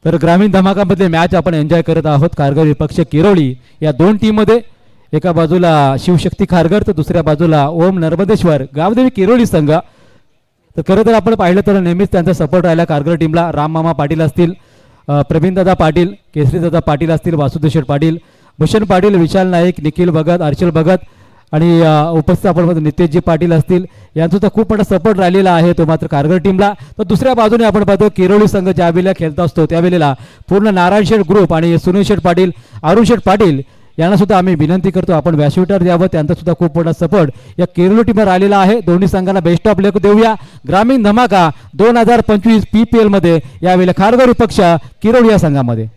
तर ग्रामीण धमाकामधले मॅच आपण एन्जॉय करत आहोत. कारगर विपक्ष किरोळी या दोन टीममध्ये एका बाजूला शिवशक्ती खारघर तर दुसऱ्या बाजूला ओम नर्मदेश्वर गावदेवी किरोळी संघ. तर खरं तर आपण पाहिलं तर नेहमीच त्यांचा सपोर्ट राहिला कारगर टीमला. राममामा पाटील असतील, प्रवीणदादा पाटील, केसरीदादा पाटील असतील, वासुदेव शेठ पाटील, भूषण पाटील, विशाल नाईक, निखिल भगत, अर्चल भगत आणि उपस्थित आपण नितेशजी पाटील असतील, यांचा तर खूप मोठा सपोर्ट राहिलेला आहे तो मात्र कारगर टीमला. तर दुसऱ्या बाजूने आपण पाहतो किरोळी संघ ज्या वेळेला खेळत असतो त्यावेळेला पूर्ण नारायण शेठ ग्रुप आणि सुनील शेठ पाटील, अरुण शेठ पाटील यांना सुद्धा आम्ही विनंती करतो आपण व्यासपीठावर द्यावं. त्यांचा सुद्धा खूप मोठा सपोर्ट या किरोळी टीमवर आलेला आहे. दोन्ही संघांना बेस्ट ऑफ लक देऊया. ग्रामीण धमाका 2025 PPL मध्ये यावेळेला खारघर विपक्ष किरोळी या संघामध्ये.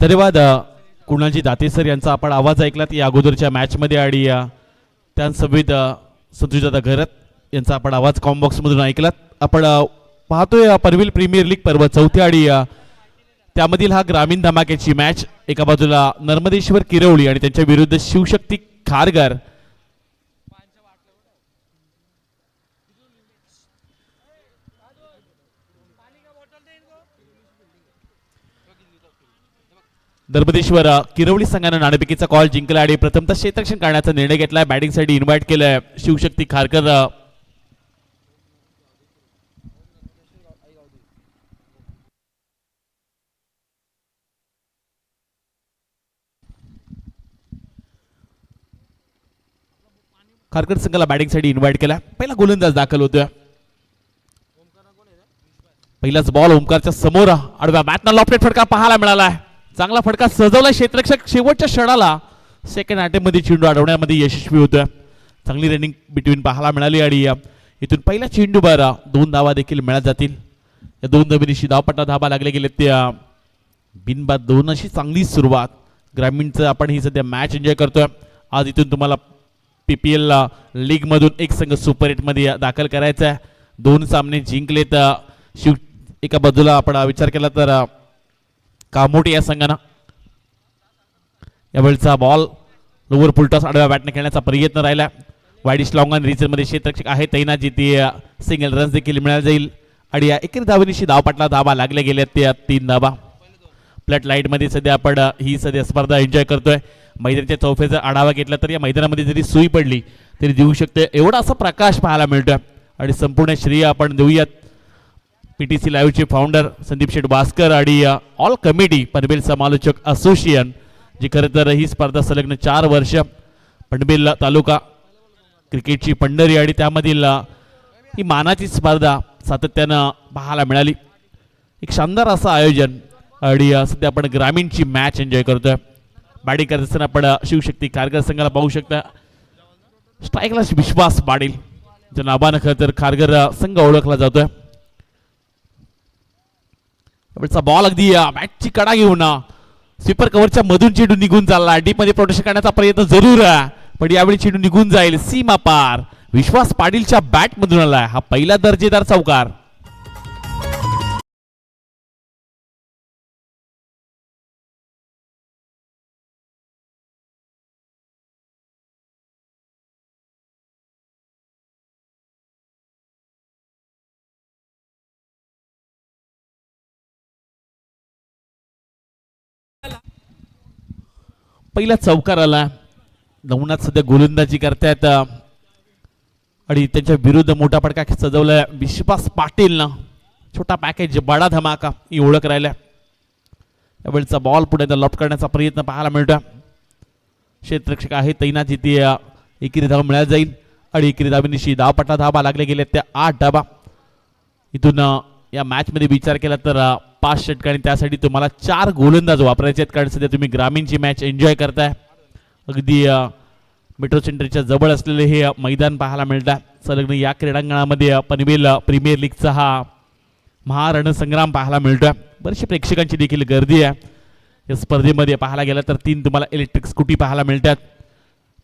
धन्यवाद कुणालजी दाते सर यांचा आपण आवाज ऐकलात या अगोदरच्या मॅचमध्ये आणि त्यांसोबत संतोषदादा घरत यांचा आपण आवाज कॉमबॉक्समधून ऐकलात. आपण पाहतोय पनवेल प्रीमियर लीग पर्व चौथ्या आणि त्यामधील हा ग्रामीण धमाक्याची मॅच. एका बाजूला नर्मदेश्वर किरोळी आणि त्यांच्या विरुद्ध शिवशक्ती खारघर. नर्मदेश्वर किरोळी संघाने नाणेफेकीचा कॉल जिंकला आणि प्रथमतः क्षेत्ररक्षण करण्याचा निर्णय घेतलाय. बॅटिंगसाठी इन्व्हाइट केलंय शिवशक्ती खारघर. खारघर संघाला बॅटिंगसाठी इन्व्हाइट केला. पहिला गोलंदाज दाखल होतोय. पहिलाच बॉल ओमकारच्या समोर आडव्या बॅटनं लॉफ्टेड फटका पाहायला मिळालाय. चांगला फटका सजवला क्षेत्ररक्षक शेवटच्या षणाला सेकंड अटेम्प्ट मध्ये चेंडू अडवण्यामध्ये यशस्वी होतोय. चांगली रनिंग बिटवीन पाहायला मिळाली आणि इथून पहिल्या चेंडूवर 2 धावा देखील मिळत जातील. या 2 धावेनिशी धावपट्टा धाबा लागले गेले ते बिनबाद 2 अशी चांगली सुरुवात. ग्रामीणचं आपण ही सध्या मॅच एन्जॉय करतोय. आज इथून तुम्हाला PPL लीग मधून एक संघ सुपर 8 मध्ये दाखल करायचा आहे. 2 सामने जिंकलेत शिव. एका बाजूला आपण विचार केला तर कामोटी या संघानं यावेळचा बॉल लोवर फुलटॉस आडव्या बॅटने खेळण्याचा प्रयत्न राहिला. वाईडिश लॉंग ऑन रिचर मध्ये क्षेत्ररक्षक आहे तैनात जिथे सिंगल रन्स देखील मिळाला जाईल आणि या एकेरी धावेनिशी धावपटला धाबा लागले गेले ते 3 धाबा. फ्लड लाईट मध्ये सध्या आपण ही सध्या स्पर्धा एन्जॉय करतोय. मैदानाच्या चौफेचा आढावा घेतला तर या मैदानामध्ये जरी सुई पडली तरी देऊ शकते एवढा असा प्रकाश पाहायला मिळतोय. आणि संपूर्ण श्रेय आपण देऊयात PTC लाईव्हचे फाउंडर संदीप शेठ भास्कर आणि ऑल कमिटी पनवेल समालोचक असोसिएशन जी खरं तर ही स्पर्धा सलग 4 वर्ष पनवेल तालुका क्रिकेटची पंढरी आणि त्यामधील ही मानाची स्पर्धा सातत्यानं पाहायला मिळाली. एक शानदार असं आयोजन आणि सध्या आपण ग्रामीणची मॅच एन्जॉय करतोय. बॅटिंग करत असताना आपण शिवशक्ती खारघर संघाला पाहू शकता. स्ट्राईकला विश्वास पाटील ज्या नावानं खरं तर खारघर संघ ओळखला जातोय. बॉल अगदी बॅटची कडा घेऊन स्वीपर कव्हरच्या मधून चेंडू निघून चालला. डीप मध्ये प्रोटेक्शन करण्याचा प्रयत्न जरूर पण यावेळी चेंडू निघून जाईल सीमा पार. विश्वास पाटीलच्या बॅट मधून आलाय हा पहिला दर्जेदार चौकार. पहिला चौकार आला. नवनाथ सध्या गोलंदाजी करतायत आणि त्यांच्या विरुद्ध मोठा फटका सजवलाय विश्वास पाटील ना. छोटा पॅकेज बडा धमाका ही ओळख राहिल्या. यावेळचा बॉल पुढे लॉफ्ट करण्याचा प्रयत्न पाहायला मिळतोय. क्षेत्ररक्षक आहे तैनात जिथे एकेरी धाव मिळाला जाईल आणि एकेरी धावेनिशी धावपट्टा धाबा लागले गेले त्या 8 धाबा. इथून या मॅच मध्ये विचार केला तर 5 षटक आणि त्यासाठी तुम्हाला 4 गोलंदाज वापरायचे आहेत कारण सध्या तुम्ही ग्रामीणची मॅच एन्जॉय करताय. अगदी मेट्रो सेंटरच्या जवळ असलेले हे मैदान पाहायला मिळतं. संलग्न या क्रीडांगणामध्ये पनवेल प्रीमियर लीगचा हा महारणसंग्राम पाहायला मिळतोय. बरेचशे प्रेक्षकांची देखील गर्दी आहे या स्पर्धेमध्ये. पाहायला गेलं तर 3 तुम्हाला इलेक्ट्रिक स्कूटी पाहायला मिळतात.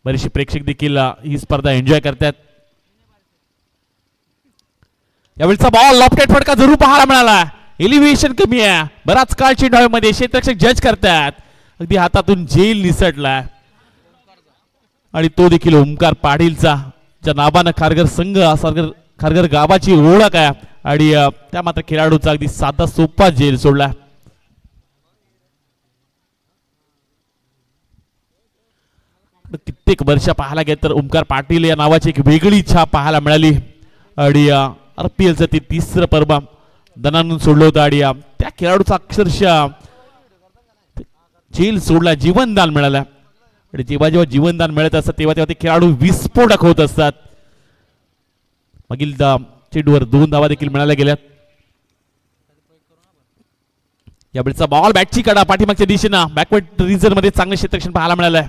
बरेचसे प्रेक्षक देखील ही स्पर्धा एन्जॉय करतात. यावेळचा बॉल लॉफ्टेड फटका जरूर पाहायला मिळाला. एलिव्हेशन कमी आहे, बराच काळ चेंडूमध्ये क्षेत्ररक्षक जज करतात. अगदी हातातून झेल निसटला आणि तो देखील ओमकार पाटीलचा, ज्या नावानं खारघर संघ खारघर गावाची ओळख आहे आणि त्या मात्र खेळाडूचा अगदी साधा सोपा झेल सोडला. कित्येक वर्ष पाहायला गेलं तर ओमकार पाटील या नावाची एक वेगळी छाप पाहायला मिळाली आणि RPLचं ते तिसरं पर्व दणानून सोडलं होतं आणि त्या खेळाडूचा अक्षरशः झेल सोडला, जीवनदान मिळालं. आणि जेव्हा जेव्हा जीवनदान मिळत असतात तेव्हा तेव्हा ते खेळाडू विस्फोटक होत असतात. मागील चेंडूवर 2 धावा देखील मिळाल्या गेल्यात. यावेळचा बॉल बॅटची कडा पाठीमागच्या दिशेनं बॅकवर्ड रिझन मध्ये चांगलं क्षेत्ररक्षण पाहायला मिळालंय.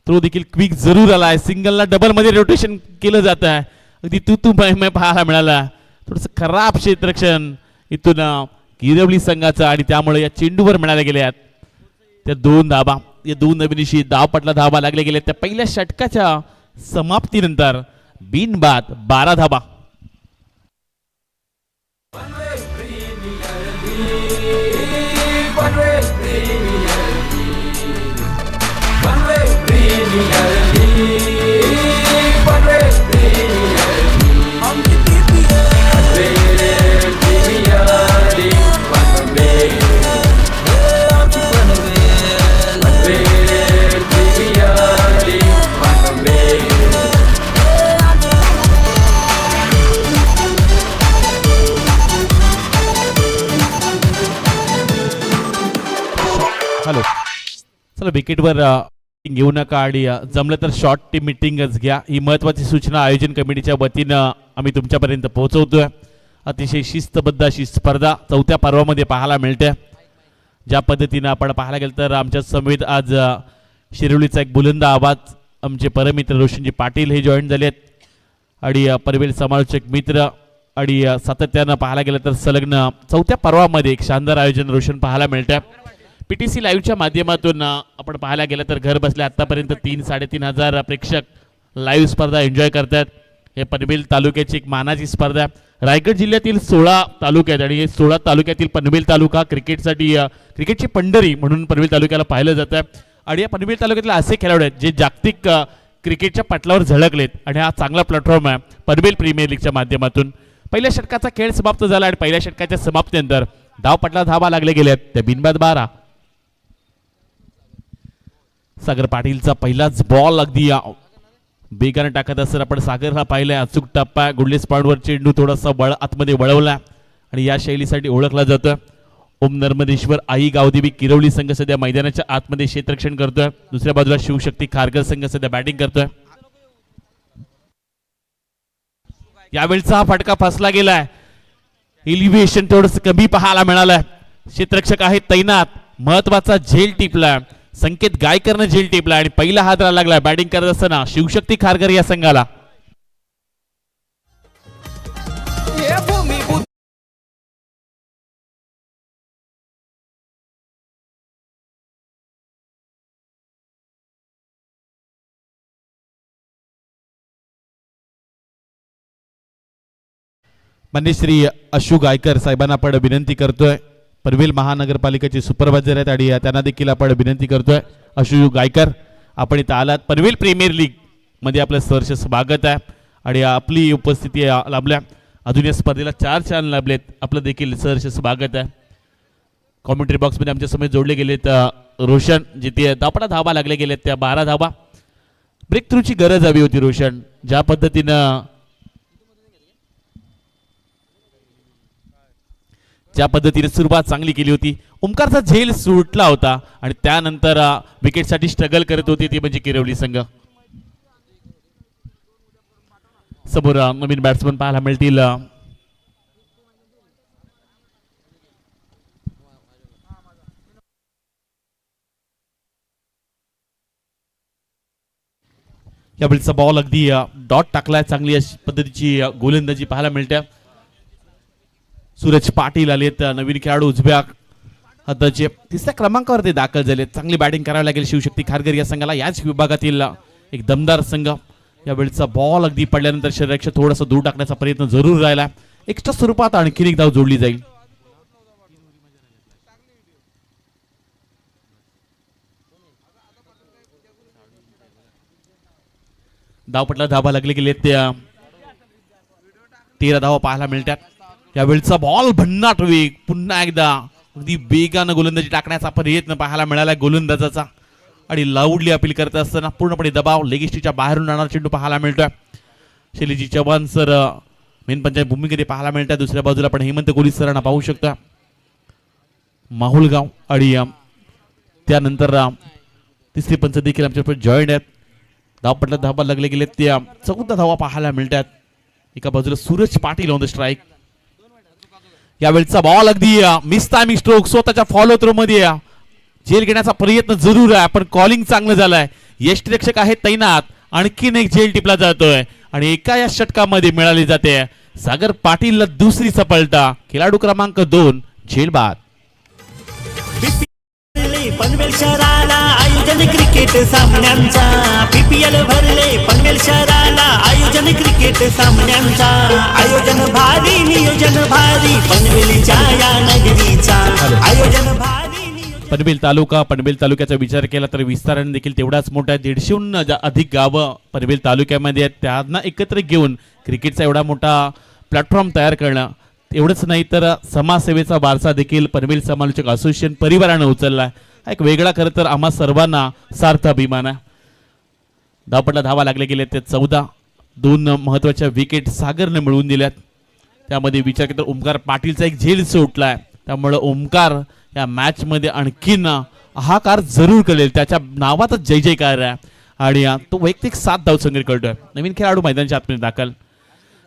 तो देखील क्विक जरूर आलाय. सिंगलला डबल मध्ये रोटेशन केलं जात आहे. अगदी तू पाहायला मिळाला. थोडस खराब क्षेत्ररक्षण इथून गिरवली संघाचा आणि त्यामुळे या चेंडूवर मिळाल्या गेल्या त्या 2 धावा. या 2 नवीनशी धावपटला धावा लागल्या गेल्या. त्या पहिल्या षटकाच्या समाप्तीनंतर बिनबाद 12 धावा. हॅलो, चला विकेटवर घेऊ नका आणि जमलं तर शॉर्ट टीम मिटिंगच घ्या. ही महत्वाची सूचना आयोजन कमिटीच्या वतीनं आम्ही तुमच्यापर्यंत पोहोचवतोय. अतिशय शिस्तबद्ध अशी स्पर्धा 4थ्या पर्वामध्ये पाहायला मिळते. ज्या पद्धतीनं आपण पाहायला गेलं तर आमच्या समेत आज शिरोलीचा एक बुलंद आवाज आमचे परमित्र रोशनजी पाटील हे जॉईन झालेत आणि पनवेल समालोचक मित्र आणि सातत्यानं पाहायला गेलं तर संलग्न 4थ्या पर्वामध्ये एक शानदार आयोजन रोशन पाहायला मिळतं. PTC लाईव्हच्या माध्यमातून आपण पाहायला गेलं तर घर बसल्या आतापर्यंत 3-3.5 हजार प्रेक्षक लाईव्ह स्पर्धा एन्जॉय करतात. हे पनवेल तालुक्याची एक मानाची स्पर्धा. रायगड जिल्ह्यातील 16 तालुक्यात आणि हे 16 तालुक्यातील पनवेल तालुका क्रिकेटची पंढरी म्हणून पनवेल तालुक्याला पाहिलं जातं. आणि या पनवेल तालुक्यातील असे खेळाडू आहेत जे जागतिक क्रिकेटच्या पटलावर झळकलेत आणि हा चांगला प्लॅटफॉर्म आहे पनवेल प्रीमियर लीगच्या माध्यमातून. पहिल्या षटकाचा खेळ समाप्त झाला आणि पहिल्या षटकाच्या समाप्तीनंतर धावपटला धावा लागले गेलेत त्या बिनबाद 12. सागर पाटीलचा पहिलाच बॉल अगदी बेगाने टाकत असताना आपण सागरला पाहिलाय. अचूक टप्पा गुडलेस पॉइंटवर चेंडू थोडासा आतमध्ये वळवला आणि या शैलीसाठी ओळखला जातोय. ओम नर्मदेश्वर आई गावदेवी किरवली संघ सध्या मैदानाच्या आतमध्ये क्षेत्ररक्षण करतोय. दुसऱ्या बाजूला शिवशक्ती खारघर संघ सध्या बॅटिंग करतोय. यावेळचा हा फटका फसला गेलाय. एलिव्हेशन थोडस कमी पाहायला मिळालंय. क्षेत्ररक्षक आहेत तैनात. महत्वाचा झेल टिपला. संकेत गायकरनं झेल टिपला आणि पहिला हात लागला बॅटिंग करत असताना शिवशक्ती खारघर या संघाला. माननीय श्री अशू गायकर साहेबांना आपण विनंती करतोय. पनवेल महानगरपालिकेचे सुपरवायझर आहेत आणि त्यांना देखील आपण विनंती करतोय. अशू गायकर, आपण इथं आलात. पनवेल प्रीमियर लीग मध्ये आपलं सहर्ष स्वागत आहे आणि आपली उपस्थिती लाभल्या. अजून या स्पर्धेला 4 चॅनल लाभलेत. आपलं देखील सहर्ष स्वागत आहे. कॉमेंट्री बॉक्समध्ये आमच्या समोर जोडले गेलेत रोशन, जिथे धावा लागले गेलेत त्या 12 धावा. ब्रेक थ्रूची गरज हवी होती रोशन. ज्या पद्धतीने सुरुवात चांगली केली होती. ओमकारचा झेल सुटला होता आणि त्यानंतर विकेटसाठी स्ट्रगल करत होती ती म्हणजे किरवली संघ. समोर नवीन बॅट्समन पाहायला मिळतील. यावेळीचा बॉल अगदी डॉट टाकलाय. चांगली अशी पद्धतीची गोलंदाजी पाहायला मिळते. सूरज पाटील आलेत नवीन खेळाडू उजव्या हाताचे. 3ऱ्या क्रमांकावर ते दाखल झाले. चांगली बॅटिंग करावी लागेल शिवशक्ती खारघर या संघाला. याच विभागातील एक दमदार संघ. यावेळीचा बॉल अगदी पडल्यानंतर शरीरापेक्षा थोडासा दूर टाकण्याचा प्रयत्न जरूर राहिला. एक्स्ट्रा स्वरूपात आणखीन एक धाव जोडली जाईल. धावपटला धाबा लागले गेले त्या 13 धावा पाहायला मिळतात. यावेळचा बॉल भन्नाट वेग, पुन्हा एकदा अगदी वेगानं गोलंदाजी टाकण्याचा प्रयत्न पाहायला मिळाला गोलंदाजाचा आणि लाऊडली अपील करत असताना पूर्णपणे दबाव लेगिस्टीच्या बाहेरून जाणारा चेंडू पाहायला मिळतोय. शैलीजी चव्हाण सर मेन पंचायत भूमिकेमध्ये पाहायला मिळतात. दुसऱ्या बाजूला आपण हेमंत कोहली सरांना पाहू शकता. माहुलगाव आणि त्यानंतर तिसरी पंच देखील आमच्याकडे जॉईंट आहेत. धावपटला धाबा लागले गेले त्या 14 धावा पाहायला मिळतात. एका बाजूला Suraj Patil on the strike. यावेळचा बॉल अगदी मिस टायमिंग स्ट्रोक स्वतःच्या फॉलो थ्रो मध्ये झेल घेण्याचा प्रयत्न जरूर आहे, पण कॉलिंग चांगलं झालंय. यष्टिरक्षक आहे तैनात. आणखीन एक झेल टिपला जातोय आणि एका या षटकामध्ये मिळाली जाते सागर पाटीलला दुसरी सफलता. खेळाडू क्रमांक 2 झेल बाद. पनवेल शहराला आयोजन क्रिकेट सामन्यांचा पीपीएल भरले पनवेल शहराला आयोजन क्रिकेट सामन्यांचा आयोजन भारी नियोजन भारी पनवेलच्या या नगरीचा आयोजन भारी. पनवेल तालुक्याचा विचार केला तर विस्ताराने देखील तेवढाच मोठा आहे. 150हून अधिक गावं पनवेल तालुक्यामध्ये आहेत. त्यांना एकत्र घेऊन क्रिकेटचा एवढा मोठा प्लॅटफॉर्म तयार करणं एवढंच नाही तर समाजसेवेचा वारसा देखील पनवेल समालोचक असोसिएशन परिवारानं उचलला. हा एक वेगळा खरं तर आम्हा सर्वांना सार्थ अभिमान आहे. धावपटला धावा लागले गेले ते 14. 2 महत्वाच्या विकेट सागरने मिळवून दिल्यात. त्यामध्ये विचार केला तर ओमकार पाटीलचा एक झेल सुटलाय. त्यामुळे ओमकार या मॅच मध्ये आणखीन हाकार जरूर करेल. त्याच्या नावातच जय जयकार आहे आणि तो वैयक्तिक 7 धाव संग्रह करतोय. नवीन खेळाडू मैदानाच्या आतमध्ये दाखल.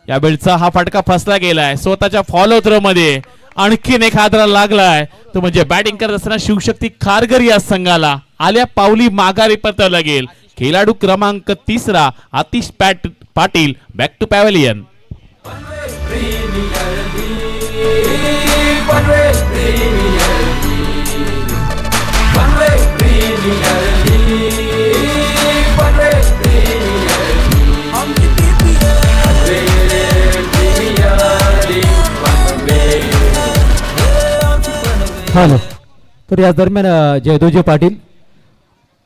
यावेळचा हा फटका फसला गेलाय स्वतःच्या फॉलो थ्रो मध्ये. आणखीन एक हादरा लागलाय तो म्हणजे बॅटिंग करत असताना शिवशक्ती खारघर या संघाला आल्या पावली माघारी परतावं लागेल. खेळाडू क्रमांक 3 Atish Patil back to pavilion. Hello. तर या दरम्यान जयदोजी पाटील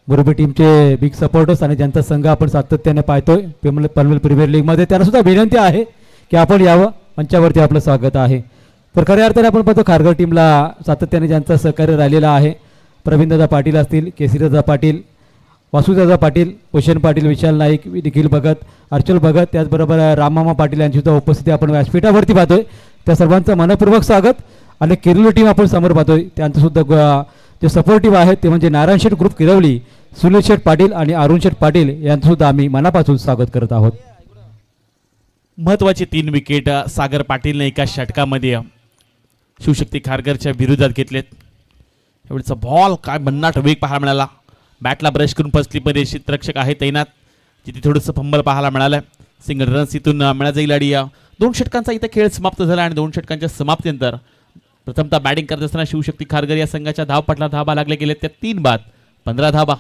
मुरबी टीमचे बिग सपोर्टर्स आणि ज्यांचा संघ आपण सातत्याने पाहतोय पनवेल प्रीमियर लीगमध्ये त्यांना सुद्धा विनंती आहे की आपण यावं. मंचावरती आपलं स्वागत आहे. तर खऱ्या अर्थाने आपण पाहतो खारघर टीमला सातत्याने ज्यांचं सहकार्य राहिलेलं आहे. प्रवीणदादा पाटील असतील, केसरीदादा पाटील, वासुदादा पाटील, भूषण पाटील, विशाल नाईक, निखिल भगत, अर्चल भगत, त्याचबरोबर राममामा पाटील यांची सुद्धा उपस्थिती आपण व्यासपीठावरती पाहतोय. त्या सर्वांचं मनपूर्वक स्वागत. आणि किरवली टीम आपण समोर पाहतोय त्यांचं सुद्धा जे सपोर्टिव्ह आहेत ते म्हणजे नारायण शेठ ग्रुप किरवली, सुनील शेठ पाटील आणि अरुण शेठ पाटील यांचं सुद्धा आम्ही मनापासून स्वागत करत आहोत. महत्वाचे 3 विकेट सागर पाटीलने एका षटकामध्ये शिवशक्ती खारघरच्या विरोधात घेतलेत. एवढचा बॉल काय भन्नाट वेग पाहायला मिळाला. बॅटला ब्रश करून फसली मध्ये क्षेत्ररक्षक आहे तैनात, जिथे थोडंसं फंबल पाहायला मिळालं. सिंगल रन्स इथून मिळा जाईल आणि 2 षटकांचा इथं खेळ समाप्त झाला आणि 2 षटकांच्या समाप्तीनंतर प्रथमतः बॅटिंग करत असताना शिवशक्ती खारघर या संघाच्या धावपटला धाबा लागले गेले त्या 3 बाद 15 धाबा.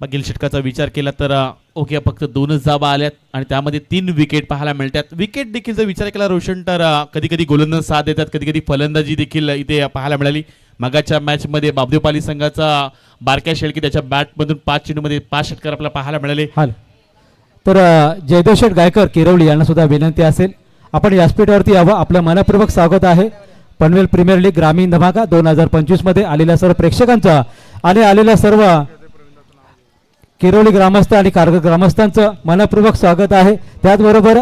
मागील षटकाचा विचार केला तर ओके फक्त 2च धाबा आल्यात आणि त्यामध्ये 3 विकेट पाहायला मिळतात. विकेट देखील जर विचार केला रोशन तर कधी कधी गोलंदाज साथ देतात, कधी कधी फलंदाजी देखील इथे पाहायला मिळाली. मागाच्या मॅच मध्ये बाबदेवपाली संघाचा बारक्या शेळकी त्याच्या बॅटमधून 5 चेंडूमध्ये 5 षटकार आपल्याला पाहायला मिळाले. तर जयदेव शेठ गायकर किरवली यांना सुद्धा विनंती असेल आपण व्यासपीठावरती यावं. आपलं मनपूर्वक स्वागत आहे. पनवेल प्रीमियर लीग ग्रामीण धमाका 2025 मध्ये आलेल्या सर्व प्रेक्षकांचा आणि आलेल्या सर्व किरवली ग्रामस्थ आणि कारगर ग्रामस्थांचं मनपूर्वक स्वागत आहे. त्याचबरोबर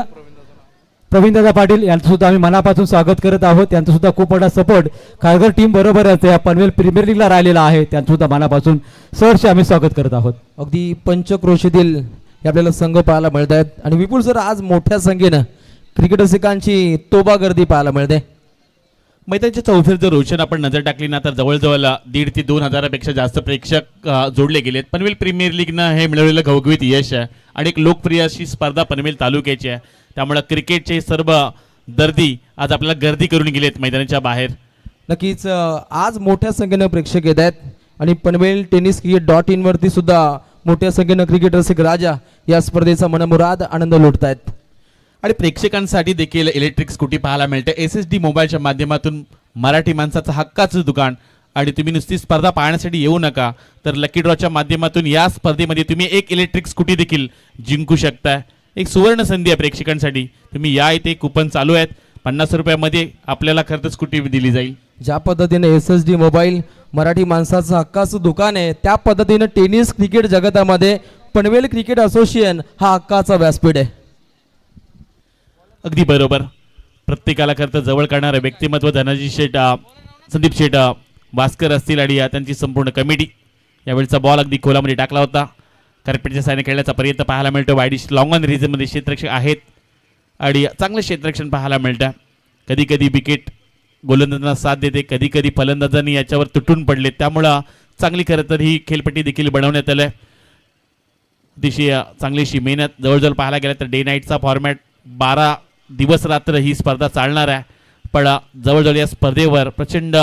प्रवीणदादा पाटील यांचं सुद्धा आम्ही मनापासून स्वागत करत आहोत. त्यांचा सुद्धा खूप मोठा सपोर्ट कारगर टीम बरोबर या पनवेल प्रीमियर लीगला राहिलेला आहे. त्यांचं सुद्धा मनापासून सहर्ष आम्ही स्वागत करत आहोत. अगदी पंचक्रोशीतील हे आपल्याला संघ पाहायला मिळत आहेत आणि विपुल सर आज मोठ्या संख्येनं क्रिकेट रसिकांची तोबा गर्दी पाहायला मिळते. मैदानाच्या चौफेर जर रोशन आपण नजर टाकली ना तर जवळजवळ 1,500 ते 2,000पेक्षा जास्त प्रेक्षक जोडले गेलेत. पनवेल प्रीमियर लीगनं हे मिळवलेलं घवघवीत यश आहे आणि एक लोकप्रिय अशी स्पर्धा पनवेल तालुक्याची आहे. त्यामुळे क्रिकेटचे सर्व दर्दी आज आपल्याला गर्दी करून गेलेत मैदानाच्या बाहेर. नक्कीच आज मोठ्या संख्येनं प्रेक्षक येत आहेत आणि पनवेल टेनिस cricket.in वरती सुद्धा मोठ्या संख्येनं क्रिकेट रसिक राजा या स्पर्धेचा मनमुराद आनंद लुटत आहेत. आणि प्रेक्षकांसाठी देखील इलेक्ट्रिक स्कूटी पाहायला मिळते SSD मोबाईलच्या माध्यमातून. मराठी माणसाचं हक्काचं दुकान. आणि तुम्ही नुसती स्पर्धा पाहण्यासाठी येऊ नका, तर लकी ड्रॉच्या माध्यमातून या स्पर्धेमध्ये तुम्ही एक इलेक्ट्रिक स्कूटी देखील जिंकू शकता. एक सुवर्ण संधी आहे प्रेक्षकांसाठी. तुम्ही या, इथे कुपन चालू आहेत. 50 रुपयामध्ये आपल्याला खरं तर स्कूटी दिली जाईल. ज्या पद्धतीने SSD मोबाईल मराठी माणसाचं हक्काचं दुकान आहे, त्या पद्धतीनं टेनिस क्रिकेट जगतामध्ये पनवेल क्रिकेट असोसिएशन हा हक्काचा व्यासपीठ आहे. अगदी बरोबर. प्रत्येकाला खरं तर जवळ करणारं व्यक्तिमत्व धनाजी शेठ, संदीप शेठ भास्कर असतील आणि त्यांची संपूर्ण कमिटी. यावेळचा बॉल अगदी खोलामध्ये टाकला होता. कार्पेटच्या साहाय्याने खेळण्याचा प्रयत्न पाहायला मिळतो. वायडिश लॉंग ऑन रिजनमध्ये क्षेत्ररक्षक आहेत आणि चांगलं क्षेत्ररक्षण पाहायला मिळतं. कधी कधी विकेट गोलंदाजांना साथ देते, कधी कधी फलंदाजांनी याच्यावर तुटून पडले. त्यामुळं चांगली खरं तर ही खेळपट्टी देखील बनवण्यात आलं आहे. अतिशय चांगलीशी मेहनत. जवळजवळ पाहायला गेलं तर डे नाईटचा फॉर्मॅट 12 दिवस रात्र ही स्पर्धा चालणार आहे. पण जवळजवळ या स्पर्धेवर प्रचंड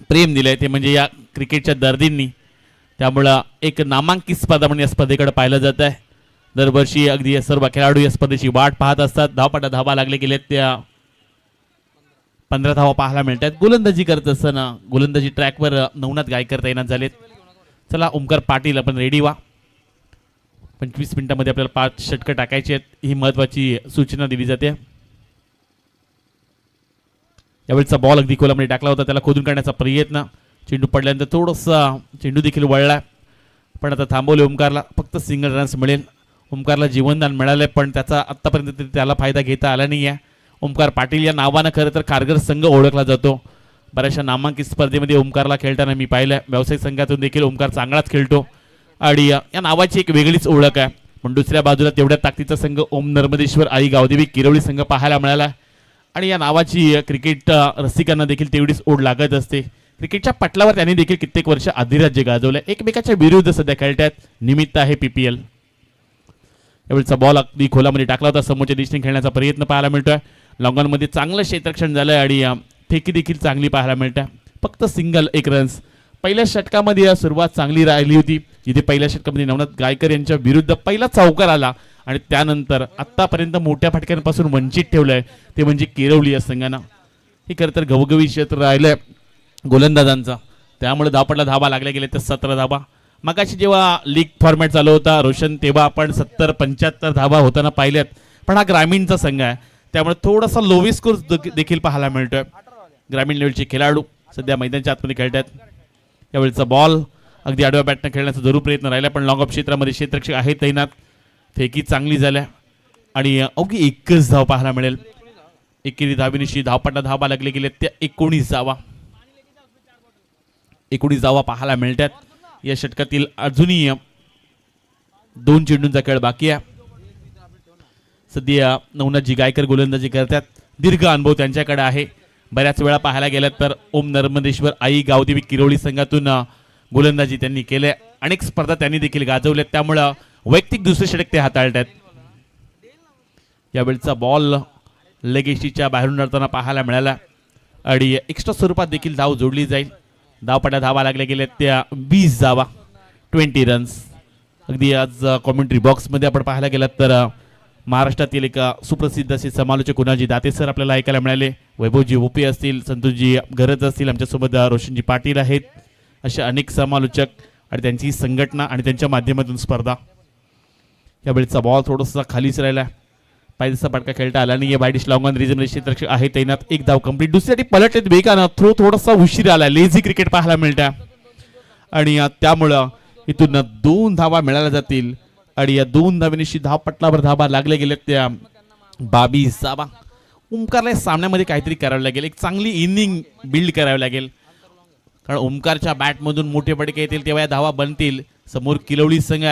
प्रेम दिलं आहे, ते म्हणजे या क्रिकेटच्या दर्दींनी. त्यामुळं एक नामांकित स्पर्धा म्हणून या स्पर्धेकडे पाहिलं जात आहे. दरवर्षी अगदी सर्व खेळाडू या स्पर्धेची वाट पाहत असतात. धावा लागले गेलेत, त्या 15 धावा पाहायला मिळतात. गोलंदाजी करत असताना गोलंदाजी ट्रॅकवर नवनाथ गायकर तैनात झालेत. चला ओमकार पाटील, आपण रेडी व्हा. 25 मिनिटांमध्ये आपल्याला 5 षटकं टाकायची आहेत, ही महत्त्वाची सूचना दिली जाते. यावेळेचा बॉल अगदी खोलामध्ये टाकला होता, त्याला खोदून काढण्याचा प्रयत्न. चेंडू पडल्यानंतर थोडंसं चेंडू देखील वळला, पण आता थांबवले ओमकारला. फक्त सिंगल रन्स मिळेल. ओमकारला जीवनदान मिळालं, पण त्याचा आत्तापर्यंत त्याला फायदा घेता आला नाही आहे. ओमकार पाटील या नावानं खरं तर कारगर संघ ओळखला जातो. बऱ्याचशा नामांकित स्पर्धेमध्ये ओमकारला खेळताना मी पाहिलं. व्यावसायिक संघातून देखील ओमकार चांगलाच खेळतो आणि या नावाची एक वेगळीच ओळख आहे. पण दुसऱ्या बाजूला तेवढ्या ताकदीचा संघ ओम नर्मदेश्वर आई गावदेवी किरवळी संघ पाहायला मिळाला आणि या नावाची क्रिकेट रसिकांना देखील तेवढीच ओढ लागत असते. क्रिकेटच्या पटलावर त्यांनी देखील कित्येक वर्ष अधिराज्य गाजवलं. एकमेकाच्या विरुद्ध सध्या खेळतात. निमित्त आहे PPL. यावेळचा बॉल अगदी खोलामध्ये टाकला होता. समोरच्या दिशेने खेळण्याचा प्रयत्न पाहायला मिळतोय. लॉंगॉनमध्ये चांगलं क्षेत्ररक्षण झालं आणि फेकी देखील चांगली पाहायला मिळते. फक्त सिंगल 1 रन्स. पहिल्या षटकामध्ये सुरुवात चांगली राहिली होती, जिथे पहिल्या षटकामध्ये नवनाथ गायकर यांच्या विरुद्ध पहिला चौकार आला आणि त्यानंतर आत्तापर्यंत मोठ्या फटक्यांपासून वंचित ठेवलंय, ते म्हणजे किरवली या संघानं. हे खरं तर घवघवी क्षेत्र राहिलंय गोलंदाजांचा. त्यामुळे धावपटला धावा लागल्या गेले तर 17 धावा. मगाशी जेव्हा लीग फॉर्मॅट चालू होता रोशन, तेव्हा आपण 70-75 धावा होताना पाहिल्यात. पण हा ग्रामीणचा संघ आहे, त्यामुळे थोडासा लोवी स्कोर देखील पाहायला मिळतोय. ग्रामीण लेवलचे खेळाडू सध्या मैदानाच्या आतमध्ये खेळतात. यावेळचा बॉल अगदी आडव्या बॅटनं खेळण्याचा जरूर प्रयत्न राहिला, पण लॉंग ऑफ क्षेत्रामध्ये क्षेत्ररक्षक आहे तैनात. फेकी चांगली झाल्या आणि अवघी 1च धाव पाहायला मिळेल. एकेरी धावेनिशी धावपट्टा धावा लागले गेले त्या 19 धावा. 19 धावा पाहायला मिळतात. या षटकातील अजूनही 2 चेंडूंचा खेळ बाकी आहे. सध्या नवनाथजी गायकर गोलंदाजी करतात. दीर्घ अनुभव त्यांच्याकडे आहे. बऱ्याच वेळा पाहायला गेलं तर ओम नर्मदेश्वर आई गावदेवी किरवळी संघातून गोलंदाजी त्यांनी केले. अनेक स्पर्धा त्यांनी देखील गाजवल्यात, त्यामुळं वैयक्तिक दुसरे षटक ते हाताळतात. यावेळचा बॉल लेगेशीच्या बाहेरून जाताना पाहायला मिळाला आणि एक्स्ट्रा स्वरूपात देखील धाव जोडली जाईल. धावपट्या धावा लागल्या गेल्या त्या 20 धावा, 20 रन्स. अगदी आज कॉमेंट्री बॉक्समध्ये आपण पाहायला गेलं तर महाराष्ट्रातील एक सुप्रसिद्ध असे समालोचक कुणाजी दाते सर आपल्याला ऐकायला मिळाले. वैभवजी ओपी असतील, संतोषजी गरज असतील, आमच्यासोबत रोशनजी पाटील आहेत. असे अनेक समालोचक आणि त्यांची संघटना आणि त्यांच्या माध्यमातून स्पर्धा. यावेळेचा बॉल थोडासा खालीच राहिला, पायदेसा फटका खेळता आला नाही. वायडिश लॉंग ऑन रिजन क्षेत्ररक्षक आहे तैनात. 1 धाव कंप्लीट. दुसऱ्यासाठी पलटलेत वेगानं. थोडासा उशीर आला. लेझी क्रिकेट पाहायला मिळतं आणि त्यामुळं इथून 2 धावा मिळाल्या जातील आणि या 2 धावेनिशी धावपटलावर धावा लागल्या गेल्या त्या 22 धावा. ओमकारला सामन्यामध्ये काहीतरी करावं लागेल. एक चांगली इनिंग बिल्ड करावी लागेल, कारण ओमकारच्या बॅटमधून मोठे फटके येतील तेव्हा या धावा बनतील. समोर किरवली संघ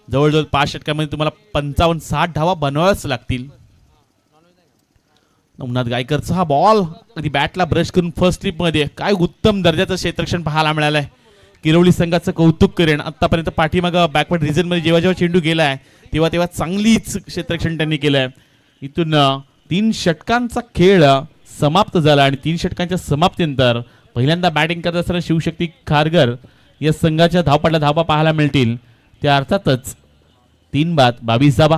जवळजवळ 5 षटकामध्ये तुम्हाला 55-60 धावा बनवाव्याच लागतील. नवनाथ गायकरचा हा बॉल अगदी बॅटला ब्रश करून फर्स्ट स्लिपमध्ये काय उत्तम दर्जाचं क्षेत्ररक्षण पाहायला मिळालंय. किरवली संघाचं कौतुक करेन. आतापर्यंत पाठीमागं बॅकवर्ड रिजनमध्ये जेव्हा जेव्हा चेंडू गेलाय तेव्हा चांगलीच क्षेत्ररक्षण त्यांनी केलंय. इथून 3 षटकांचा खेळ समाप्त झाला आणि 3 षटकांच्या समाप्तीनंतर पहिल्यांदा बॅटिंग करत असताना शिवशक्ती खारगर या संघाच्या धावपटला धावा पाहायला मिळतील. त्या अर्थातच 3 बाद 22 धावा.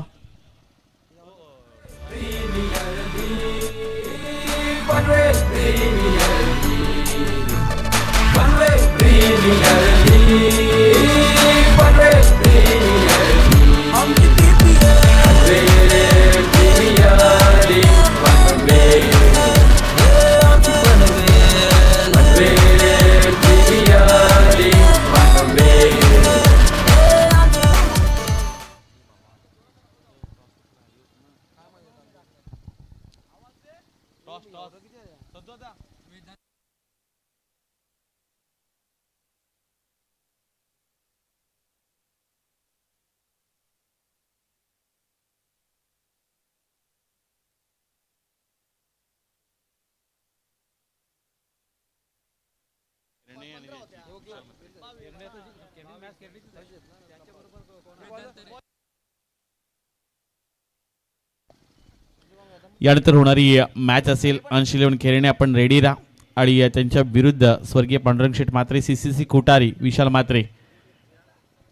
यानंतर होणारी मॅच असेल अंश 11 खेळणे आपण रेडी राहा आणि त्यांच्या विरुद्ध स्वर्गीय पांडुरंग शेठ म्हात्रे, CCC कोठारी, विशाल म्हात्रे.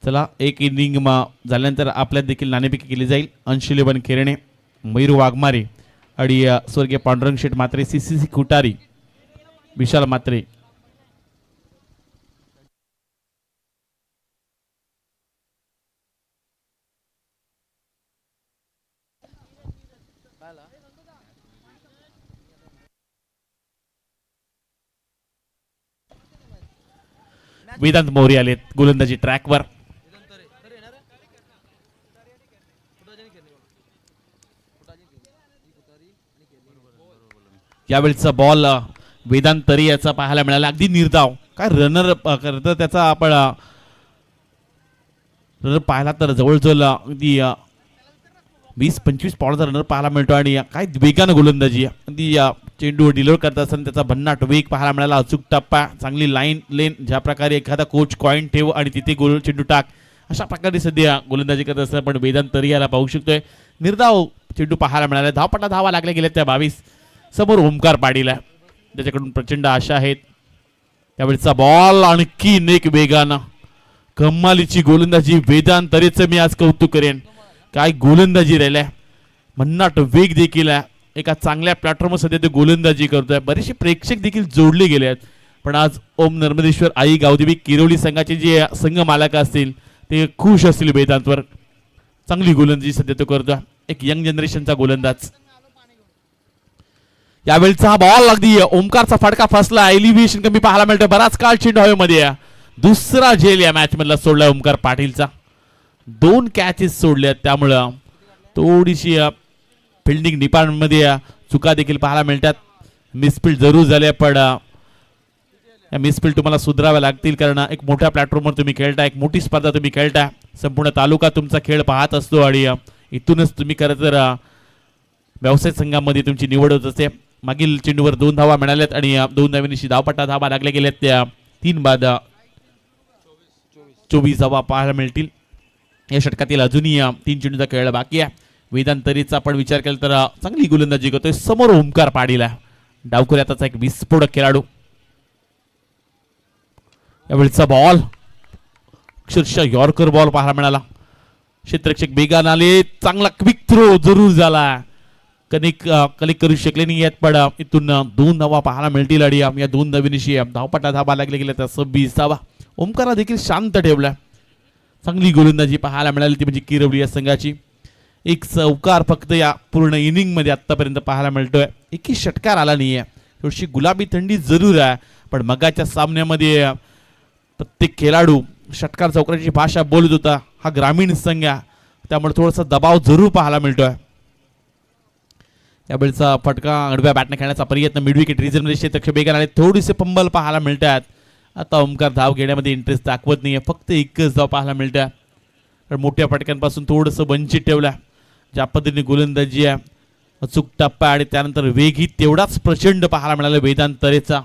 चला एक इनिंग झाल्यानंतर आपल्यात देखील नाणेफेकी केली जाईल. अंश 11 खेळणे, मयूर वाघमारे आणि स्वर्गीय पांडुरंग शेठ म्हात्रे, CCC कोठारी, विशाल म्हात्रे. वेदांत मोरे आलेत गोलंदाजी ट्रॅकवर. यावेळीचा बॉल वेदांत तरी याचा पाहायला मिळाला. अगदी निर्धाव काय रनर करत त्याचा आपण रनर पाहिला तर जवळजवळ अगदी 20-25 पॉईंटचा रनर पाहायला मिळतो आणि काय वेगानं गोलंदाजी. अगदी चेंडू डिलिव्हर करत असताना त्याचा भन्नाट वेग पाहायला मिळाला. अचूक टप्पा, चांगली लाईन लेन, ज्या प्रकारे एखादा कोच कॉईन ठेव आणि तिथे गोल चेंडू टाक, अशा प्रकारे सध्या गोलंदाजी करत असताना पण वेदांत तरी याला पाहू शकतोय. निर्धाव चेंडू पाहायला मिळाला. धावपटा धावा लागल्या गेल्या त्या 22. समोर ओमकार पाडील आहे, त्याच्याकडून प्रचंड आशा आहेत. त्यावेळेचा बॉल आणखी एक वेगानं कमालीची गोलंदाजी वेदांत तरीचं मी आज कौतुक करेन. काय गोलंदाजी राहिलाय, भन्नाट वेग देखील आहे. एका चांगल्या प्लॅटफॉर्मवर सध्या ते गोलंदाजी करतोय. बरेचसे प्रेक्षक देखील जोडले गेले आहेत. पण आज ओम नर्मदेश्वर आई गावदेवी किरोली संघाचे जे संघ मालक असतील ते खुश असतील वेदांतवर. चांगली गोलंदाजी सध्या तो करतोय. एक यंग जनरेशनचा गोलंदाज. यावेळीचा हा बॉल अगदी ओमकारचा फटका फसला. एलिव्हेशन कमी पाहायला मिळतं. बराच काळ चेंडू हवेमध्ये. दुसरा झेल या मॅच मधला सोडला ओमकार पाटीलचा. 2 कॅचेस सोडल्यात, त्यामुळं थोडीशी फिल्डिंग डिपार्टमेंटमध्ये चुका देखील पाहायला मिळतात. मिसफिल्ड जरूर झाले, पण या मिसफिल्ड तुम्हाला सुधाराव्या लागतील. कारण एक मोठ्या प्लॅटफॉर्मवर तुम्ही खेळता, एक मोठी स्पर्धा तुम्ही खेळता. संपूर्ण तालुका तुमचा खेळ पाहत असतो आणि इथूनच तुम्ही खरं तर व्यावसायिक संघामध्ये तुमची निवड होत असते. मागील चेंडूवर 2 धावा मिळाल्यात आणि 2 धावांनी धावपट्टा धावा लागल्या गेल्यात. त्या 3 बाद 24 धावा पाहायला मिळतील. या षटकातील अजूनही 3 चेंडूचा खेळ बाकी आहे. वेदांत तरीचा आपण विचार केला तर चांगली गोलंदाजी करतोय. समोर ओमकार पाडीला डावखुऱ्याचा एक विस्फोटक खेळाडू. यावेळीचा बॉल अक्षरशः यॉर्कर बॉल पाहायला मिळाला. क्षेत्ररक्षक बेगान आले. चांगला क्विक थ्रो जरूर झाला. कनेक्ट करू शकले नाही आहेत, पण इथून 2 धावा पाहायला मिळतील आणि या 2 धावांनी धावपट्टा धावा लागले गेल्या त्या 26 धावा. ओमकारा देखील शांत ठेवला. चांगली गोलंदाजी पाहायला मिळाली ती म्हणजे किरवली या संघाची. एक चौकार फक्त या पूर्ण इनिंग मध्ये आतापर्यंत पाहायला मिळतोय. एकही षटकार आला नाहीये. थोडीशी गुलाबी थंडी जरूर आहे, पण मगाच्या सामन्यामध्ये प्रत्येक खेळाडू षटकार चौकाराची भाषा बोलत होता. हा ग्रामीण संघ आहे, त्यामुळे थोडासा दबाव जरूर पाहायला मिळतोय. यावेळेचा फटका आडव्या बॅटने खेळण्याचा प्रयत्न. मिड विकेट रिझनमध्ये क्षेत्ररक्षक बेगान आले. थोडेसे पंबल पाहायला मिळतात. आता ओमकार धाव घेण्यामध्ये इंटरेस्ट दाखवत नाहीये. फक्त एकच धाव पाहायला मिळतात. तर मोठ्या फटक्यांपासून थोडंसं वंचित ठेवला. ज्या पद्धतीने गोलंदाजी आहे, अचूक टप्पा आणि त्यानंतर वेगही तेवढाच प्रचंड पाहायला मिळाला वेदांत तरेचा.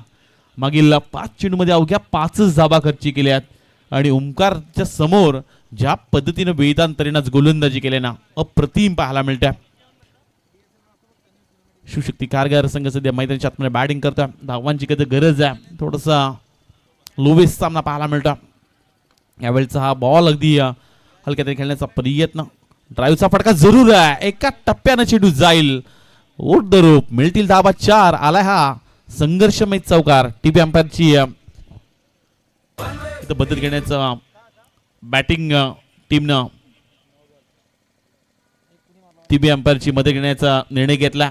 मागील 5 चेंडूमध्ये अवघ्या 5च धावा खर्ची केल्यात आणि ओमकारच्या समोर ज्या पद्धतीने वेदांत तरेनं गोलंदाजी केली ना, अप्रतिम पाहायला मिळत्या. शिवशक्ती कारगार संघ सध्या मैदानाच्या आतमध्ये बॅटिंग करतोय. धावांची कधी गरज आहे. थोडासा लोवेस्ट सामना पाहायला मिळतो. यावेळेचा हा बॉल अगदी हलक्यात खेळण्याचा प्रयत्न. ड्राईव्हचा फटका जरूर आहे. एका टप्प्यानं चेंडू जाईल. ओट द रोप मिळतील धावा 4. आलाय हा संघर्षमय चौकार. टीव्ही अंपायरची इथं बदल घेण्याचा बॅटिंग टीमनं टीबी अंपायरची मदत घेण्याचा निर्णय घेतला.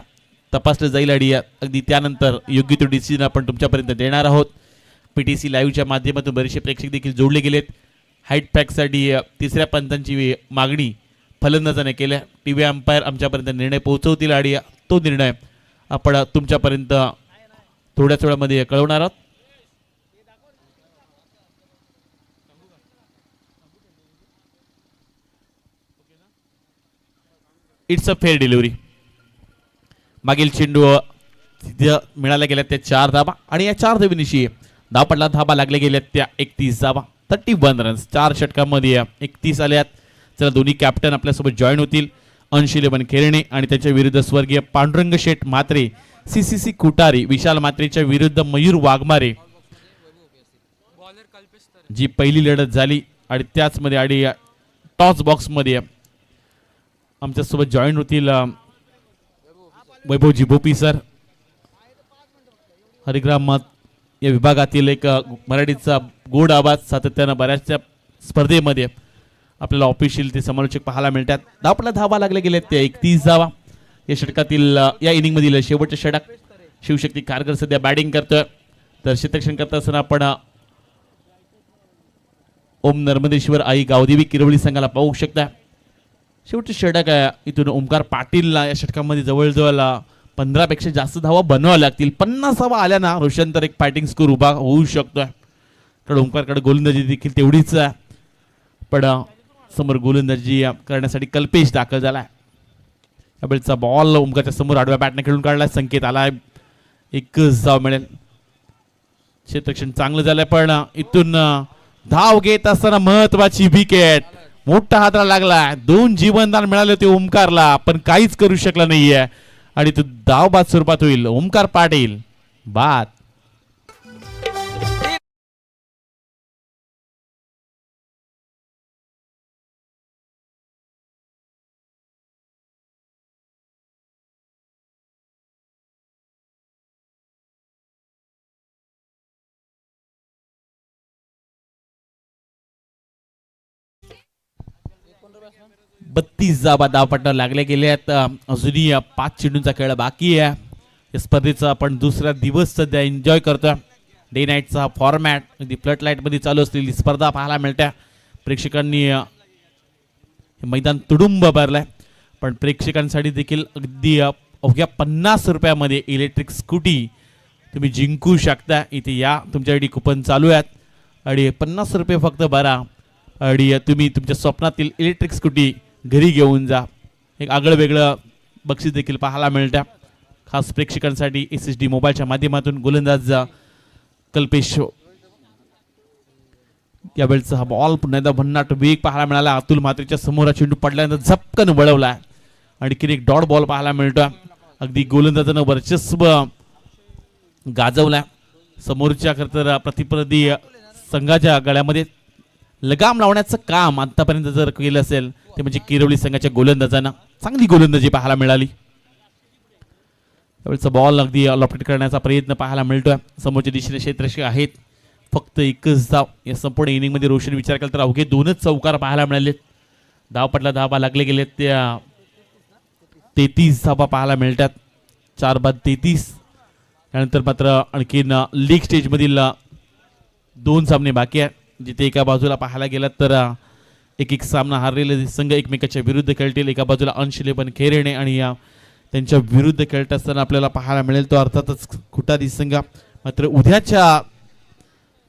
तपासलं जाईल आणि अगदी त्यानंतर योग्य तो डिसिजन आपण तुमच्यापर्यंत देणार आहोत. PTC लाईव्हच्या माध्यमातून बरेचसे प्रेक्षक देखील जोडले गेलेत. हाईट पॅकसाठी तिसऱ्या पंचांची मागणी फलंदाजाने केल्या. टीव्ही अंपायर आमच्यापर्यंत निर्णय पोहोचवतील आणि तो निर्णय आपण तुमच्यापर्यंत थोड्याच वेळामध्ये कळवणार आहोत. It's a fair delivery. मागील चेंडू मिळाल्या गेल्या त्या 4 धाबा आणि या 4 धाबीनिशी धावपटला धाबा लागल्या गेल्या त्या 31 धाबा. 31 रन्स 4 षटकांमध्ये 31 आल्यात. चला दोन्ही कॅप्टन आपल्यासोबत जॉईन होतील. अंशिलेबन खेरणे आणि त्याच्या विरुद्ध स्वर्गीय पांडुरंग शेठ म्हात्रे, CCC कुटारी, विशाल म्हात्रेच्या विरुद्ध मयूर वाघमारे. जी पहिली लढत झाली आणि त्याच मध्ये आणि टॉस बॉक्स मध्ये आमच्यासोबत जॉईन होतील वैभवजी भोपी सर. हरिग्राम या विभागातील एक मराठीचा गोड आवाज, सातत्यानं बऱ्याचशा स्पर्धेमध्ये आपल्याला ऑफिशियल ते समालोचक पाहायला मिळतात. धावपटला धावा लागले गेले ते 31 धावा. या षटकातील या इनिंग मधील शेवटचे षटक. शिवशक्ती खारगर सध्या बॅटिंग करतोय, तर क्षेत्ररक्षण करत असताना आपण ओम नर्मदेश्वर आई गावदेवी किरवळी संघाला पाहू शकता. शेवटचे षटक आहे. इथून ओमकार पाटीलला या षटकामध्ये जवळजवळ 15 पेक्षा जास्त धावा बनवाव्या लागतील. 50 धावा आल्या ना रोशन तर एक फायटिंग स्कोर उभा होऊ शकतोय. कारण ओमकारकडे गोलंदाजी देखील तेवढीच आहे, पण समोर गोलंदाजी करण्यासाठी कल्पेश दाखल झालाय. यावेळेचा बॉल ओमकारच्या समोर आडव्या बॅटने खेळून काढलाय. संकेत आलाय, एकच धाव मिळेल. क्षेत्ररक्षण चांगलं झालंय, पण इथून धाव घेत असताना महत्वाची विकेट. मोठा हाताला लागला. 2 जीवनदान मिळाले होते ओमकारला, पण काहीच करू शकला नाहीये आणि तो धाव बाद स्वरूपात होईल. ओमकार पाटील बाद. बत्तीस धावा धावपट्टा लागले गेले आहेत. अजूनही 5 चेंडूंचा खेळ बाकी आहे. या स्पर्धेचा आपण दुसरा दिवस सध्या एन्जॉय करतोय. डे नाईटचा फॉर्मॅट, अगदी फ्लड लाईट मध्ये चालू असलेली स्पर्धा पाहायला मिळते. प्रेक्षकांनी हे मैदान तुडुंब भरलंय, पण प्रेक्षकांसाठी देखील अगदी अवघ्या 50 रुपयामध्ये इलेक्ट्रिक स्कूटी तुम्ही जिंकू शकता. इथे या, तुमच्यासाठी कुपन चालू आहेत आणि 50 रुपये फक्त भरा आणि तुम्ही तुमच्या स्वप्नातील इलेक्ट्रिक स्कूटी घरी घेऊन जा. एक आगळं वेगळं बक्षीस देखील पाहायला मिळतं. खास प्रेक्षकांसाठी SSD मोबाईलच्या माध्यमातून गोलंदाज कल्पेश. यावेळेचा हा बॉल पुन्हा एकदा भन्नाट वेग पाहायला मिळाला. अतुल म्हात्रेच्या समोर चेंडू पडल्यानंतर झपकन वळवला आणि किती एक डॉट बॉल पाहायला मिळतो. अगदी गोलंदाजानं वर्चस्व गाजवला. समोरच्या खरं प्रतिस्पर्धी संघाच्या गळ्यामध्ये लगाम लावण्याचं काम आतापर्यंत जर केलं असेल ते म्हणजे किरवली संघाच्या गोलंदाजांना चांगली गोलंदाजी पाहायला मिळाली. त्यावेळेचा बॉल अगदी लॉपटेट करण्याचा प्रयत्न पाहायला मिळतोय. समोरच्या दिशेने क्षेत्ररक्षक आहेत. फक्त एकच धाव या संपूर्ण इनिंग मध्ये रोशन विचार केला तर अवघे 2च चौकार पाहायला मिळाले. धावपटला धावा लागले गेले त्या 33 धावा पाहायला मिळतात. 4 बाद 33. त्यानंतर मात्र आणखीन लीग स्टेज मधील 2 सामने बाकी आहेत, जिथे एका बाजूला पाहायला गेला तर एक सामना हारलेले संघ एकमेकाच्या विरुद्ध खेळतील. एका बाजूला अंशलेपन खेरेणे आणि त्यांच्या विरुद्ध खेळत असताना आपल्याला पाहायला मिळेल तो अर्थातच कुटारी संघ. मात्र उद्याच्या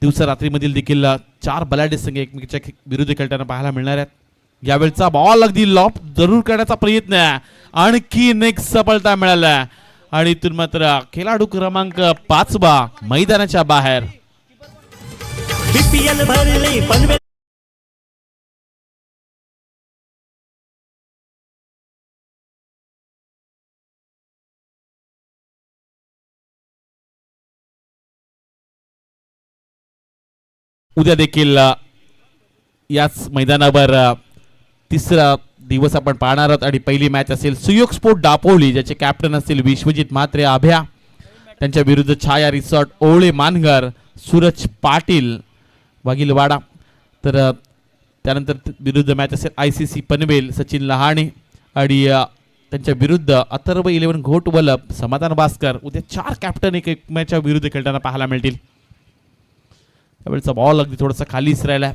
दिवसा रात्रीमधील देखील 4 बलाढ्य संघ एकमेकाच्या विरुद्ध खेळताना पाहायला मिळणार आहेत. यावेळचा बॉल अगदी लॉप जरूर करण्याचा प्रयत्न आहे. आणखी एक सफलता मिळाला आणि इथून मात्र खेळाडू क्रमांक 5 मैदानाच्या बाहेर. BPL भरले पनवेल. उद्या देखील याच मैदानावर तिसरा दिवस आपण पाहणार आहोत आणि पहिली मॅच असेल सुयोग स्पोर्ट दापोली, ज्याचे कॅप्टन असतील विश्वजित म्हात्रे आभ्या, त्यांच्या विरुद्ध छाया रिसॉर्ट ओवळे मानघर सूरज पाटील वाघिलवाडा. तर त्यानंतर विरुद्ध मॅच असेल ICC पनवेल सचिन लहाणे आणि त्यांच्या विरुद्ध अथर्व 11 घोटवलप समाधान भास्कर. उद्या 4 कॅप्टन एकमेकांच्या विरुद्ध खेळताना पाहायला मिळतील. त्यावेळेचा बॉल अगदी थोडासा खालीच राहिला.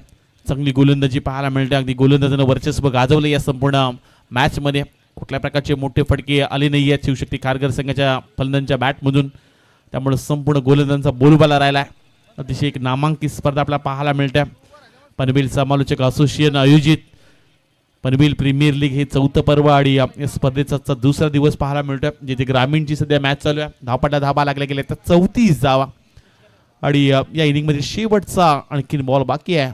चांगली गोलंदाजी पाहायला मिळते. अगदी गोलंदाजानं वर्चस्व गाजवलं या संपूर्ण मॅचमध्ये. कुठल्या प्रकारचे मोठे फटके आले नाही आहेत शिवशक्ती खारघर संघाच्या फलंदाजांच्या बॅटमधून. त्यामुळे संपूर्ण गोलंदाजांचा बोलबाला राहिला आहे. अतिशय एक नामांकित स्पर्धा आपल्याला पाहायला मिळते. पनवेल समालोचक असोसिएशन आयोजित पनवेल प्रीमियर लीग हे 4थं पर्व आणि या स्पर्धेचा दुसरा दिवस पाहायला मिळतोय. जिथे ग्रामीणची सध्या मॅच चालू आहे. धावपट्टा धाबा लागल्या गेल्या तर 34 धावा आणि या इनिंगमध्ये शेवटचा आणखीन बॉल बाकी आहे.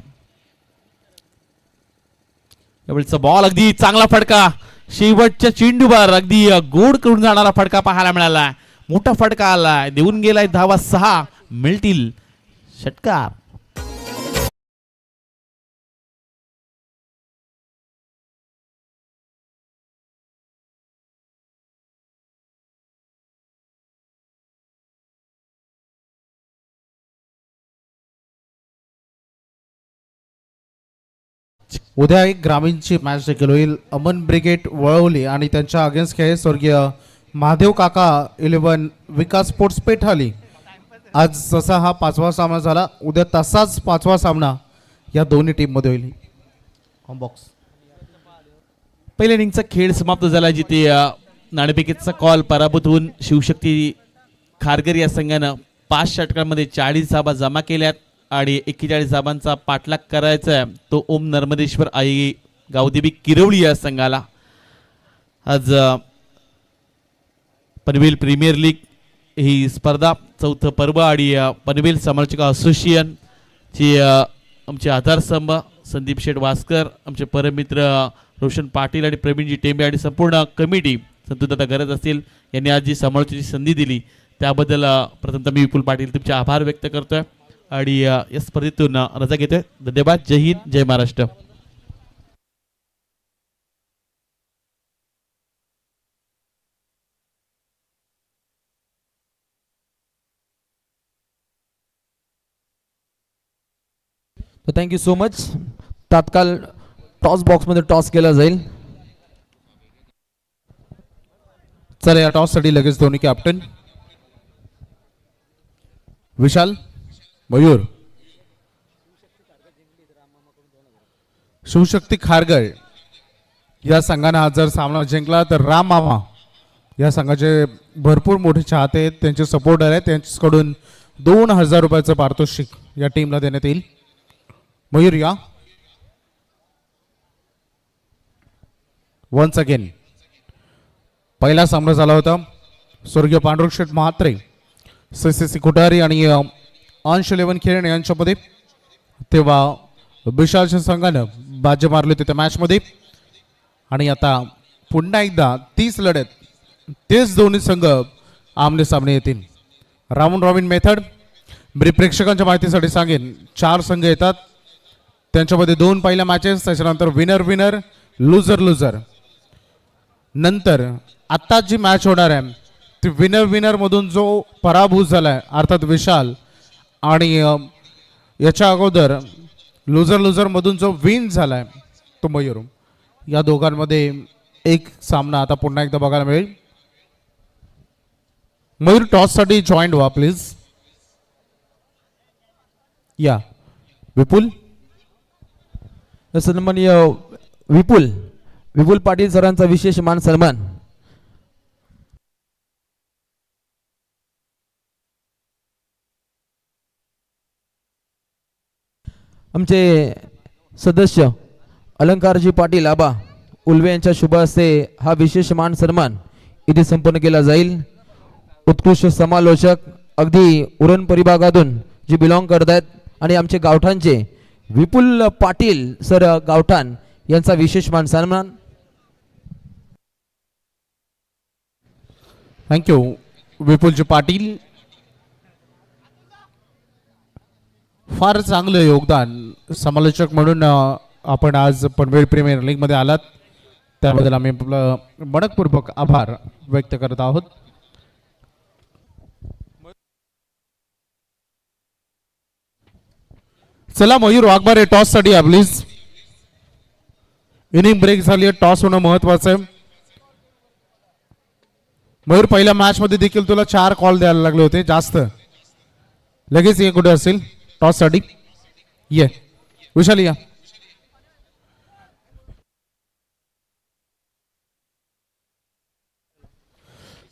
यावेळेचा बॉल अगदी चांगला फटका शेवटच्या चेंडूवर अगदी गोड करून जाणारा फटका पाहायला मिळाला. मोठा फटका आलाय. देऊन गेलाय धावा 6 मिळतील. षटकार. उद्या एक ग्रामीणची मॅच देखील होईल. अमन ब्रिगेड वळवली आणि त्यांच्या अगेन्स्ट खेळ स्वर्गीय महादेव काका 11 विकास स्पोर्ट्स पेठाली. आज जसा हा 5वा सामना झाला, उद्या तसाच 5वा सामना या दोन्ही टीममध्ये होईल. बॉक्स पहिल्या इनिंगचा खेळ समाप्त झाला जिथे नाणेफेकीचा कॉल पराभूत होऊन शिवशक्ती खारघर या संघानं 5 षटकांमध्ये 40 धाबा जमा केल्यात आणि 41 धाबांचा पाठलाग करायचा आहे तो ओम नर्मदेश्वर आई गावदेवी किरवली या संघाला. आज पनवेल प्रीमियर लीग ही स्पर्धा 4थं पर्व आणि पनवेल समालोचक असोसिएशनचे आमचे आधारस्तंभ संदीप शेठ वास्कर, आमचे परमित्र रोशन पाटील आणि प्रवीणजी टेंबे आणि संपूर्ण कमिटी संतोषदादा गरज असतील यांनी आज जी समालोचनाची संधी दिली त्याबद्दल प्रथमतः मी विपुल पाटील तुमचे आभार व्यक्त करतोय आणि या स्पर्धेतून रजा घेतोय. धन्यवाद. जय हिंद, जय महाराष्ट्र. तर थँक्यू सो मच. तात्काळ टॉस बॉक्समध्ये टॉस केला जाईल. चला या टॉससाठी लगेच दोन्ही कॅप्टन विशाल, मयूर. शिवशक्ती खारघर या संघाने आज जर सामना जिंकला तर राम मामा या संघाचे भरपूर मोठे चाहते आहेत, त्यांचे सपोर्टर आहेत, त्यांच्याकडून 2000 रुपयाचं पारितोषिक या टीमला देण्यात येईल. मयूर या. वन्स अगेन पहिला सामना झाला होता स्वर्गीय पांडुरंग शेठ म्हात्रे, CCC कुटारी आणि अंश 11 खेळणे यांच्यामध्ये. तेव्हा विशालच्या संघानं बाजी मारली होती त्या मॅचमध्ये आणि आता पुन्हा एकदा 30 लढत तेच दोन्ही संघ आमने सामने येतील. राऊंड रॉबिन मेथड प्रेक्षकांच्या माहितीसाठी सांगेन 4 संघ येतात, त्यांच्यामध्ये 2 पहिल्या मॅचेस, त्याच्यानंतर विनर विनर लुझर लुझर. नंतर आत्ता जी मॅच होणार आहे ती विनर विनर मधून जो पराभूत झालाय अर्थात विशाल आणि याच्या अगोदर लुझर लुझर मधून जो विन झालाय तो मयूर, या दोघांमध्ये एक सामना आता पुन्हा एकदा बघायला मिळेल. मयूर टॉससाठी जॉईंट व्हा प्लीज. या विपुल. सन्माननीय विपुल पाटील सरांचा विशेष मान सन्मान. आमचे सदस्य अलंकारजी पाटील आबा उल्वे यांच्या शुभ हस्ते हा विशेष मान सन्मान इथे संपन्न केला जाईल. उत्कृष्ट समालोचक अगदी उरण परिभागातून जे बिलॉंग करत आहेत आणि आमचे गावठाणचे विपुल पाटील सर गावठाण यांचा विशेष मान सन्मान. थँक्यू विपुलजी पाटील. फार चांगलं योगदान समालोचक म्हणून आपण आज पनवेल प्रीमियर लीग मध्ये आलात त्याबद्दल आम्ही आपलं मनपूर्वक आभार व्यक्त करत आहोत. चला मयूर वाघमारे टॉस साठी या प्लीज. इनिंग ब्रेक झाली आहे, टॉस होणं महत्वाचं आहे. मयूर पहिल्या मॅच मध्ये देखील तुला 4 कॉल द्यायला लागले होते जास्त. लगेच ये कुठे असेल टॉस साठी. ये विशाली या.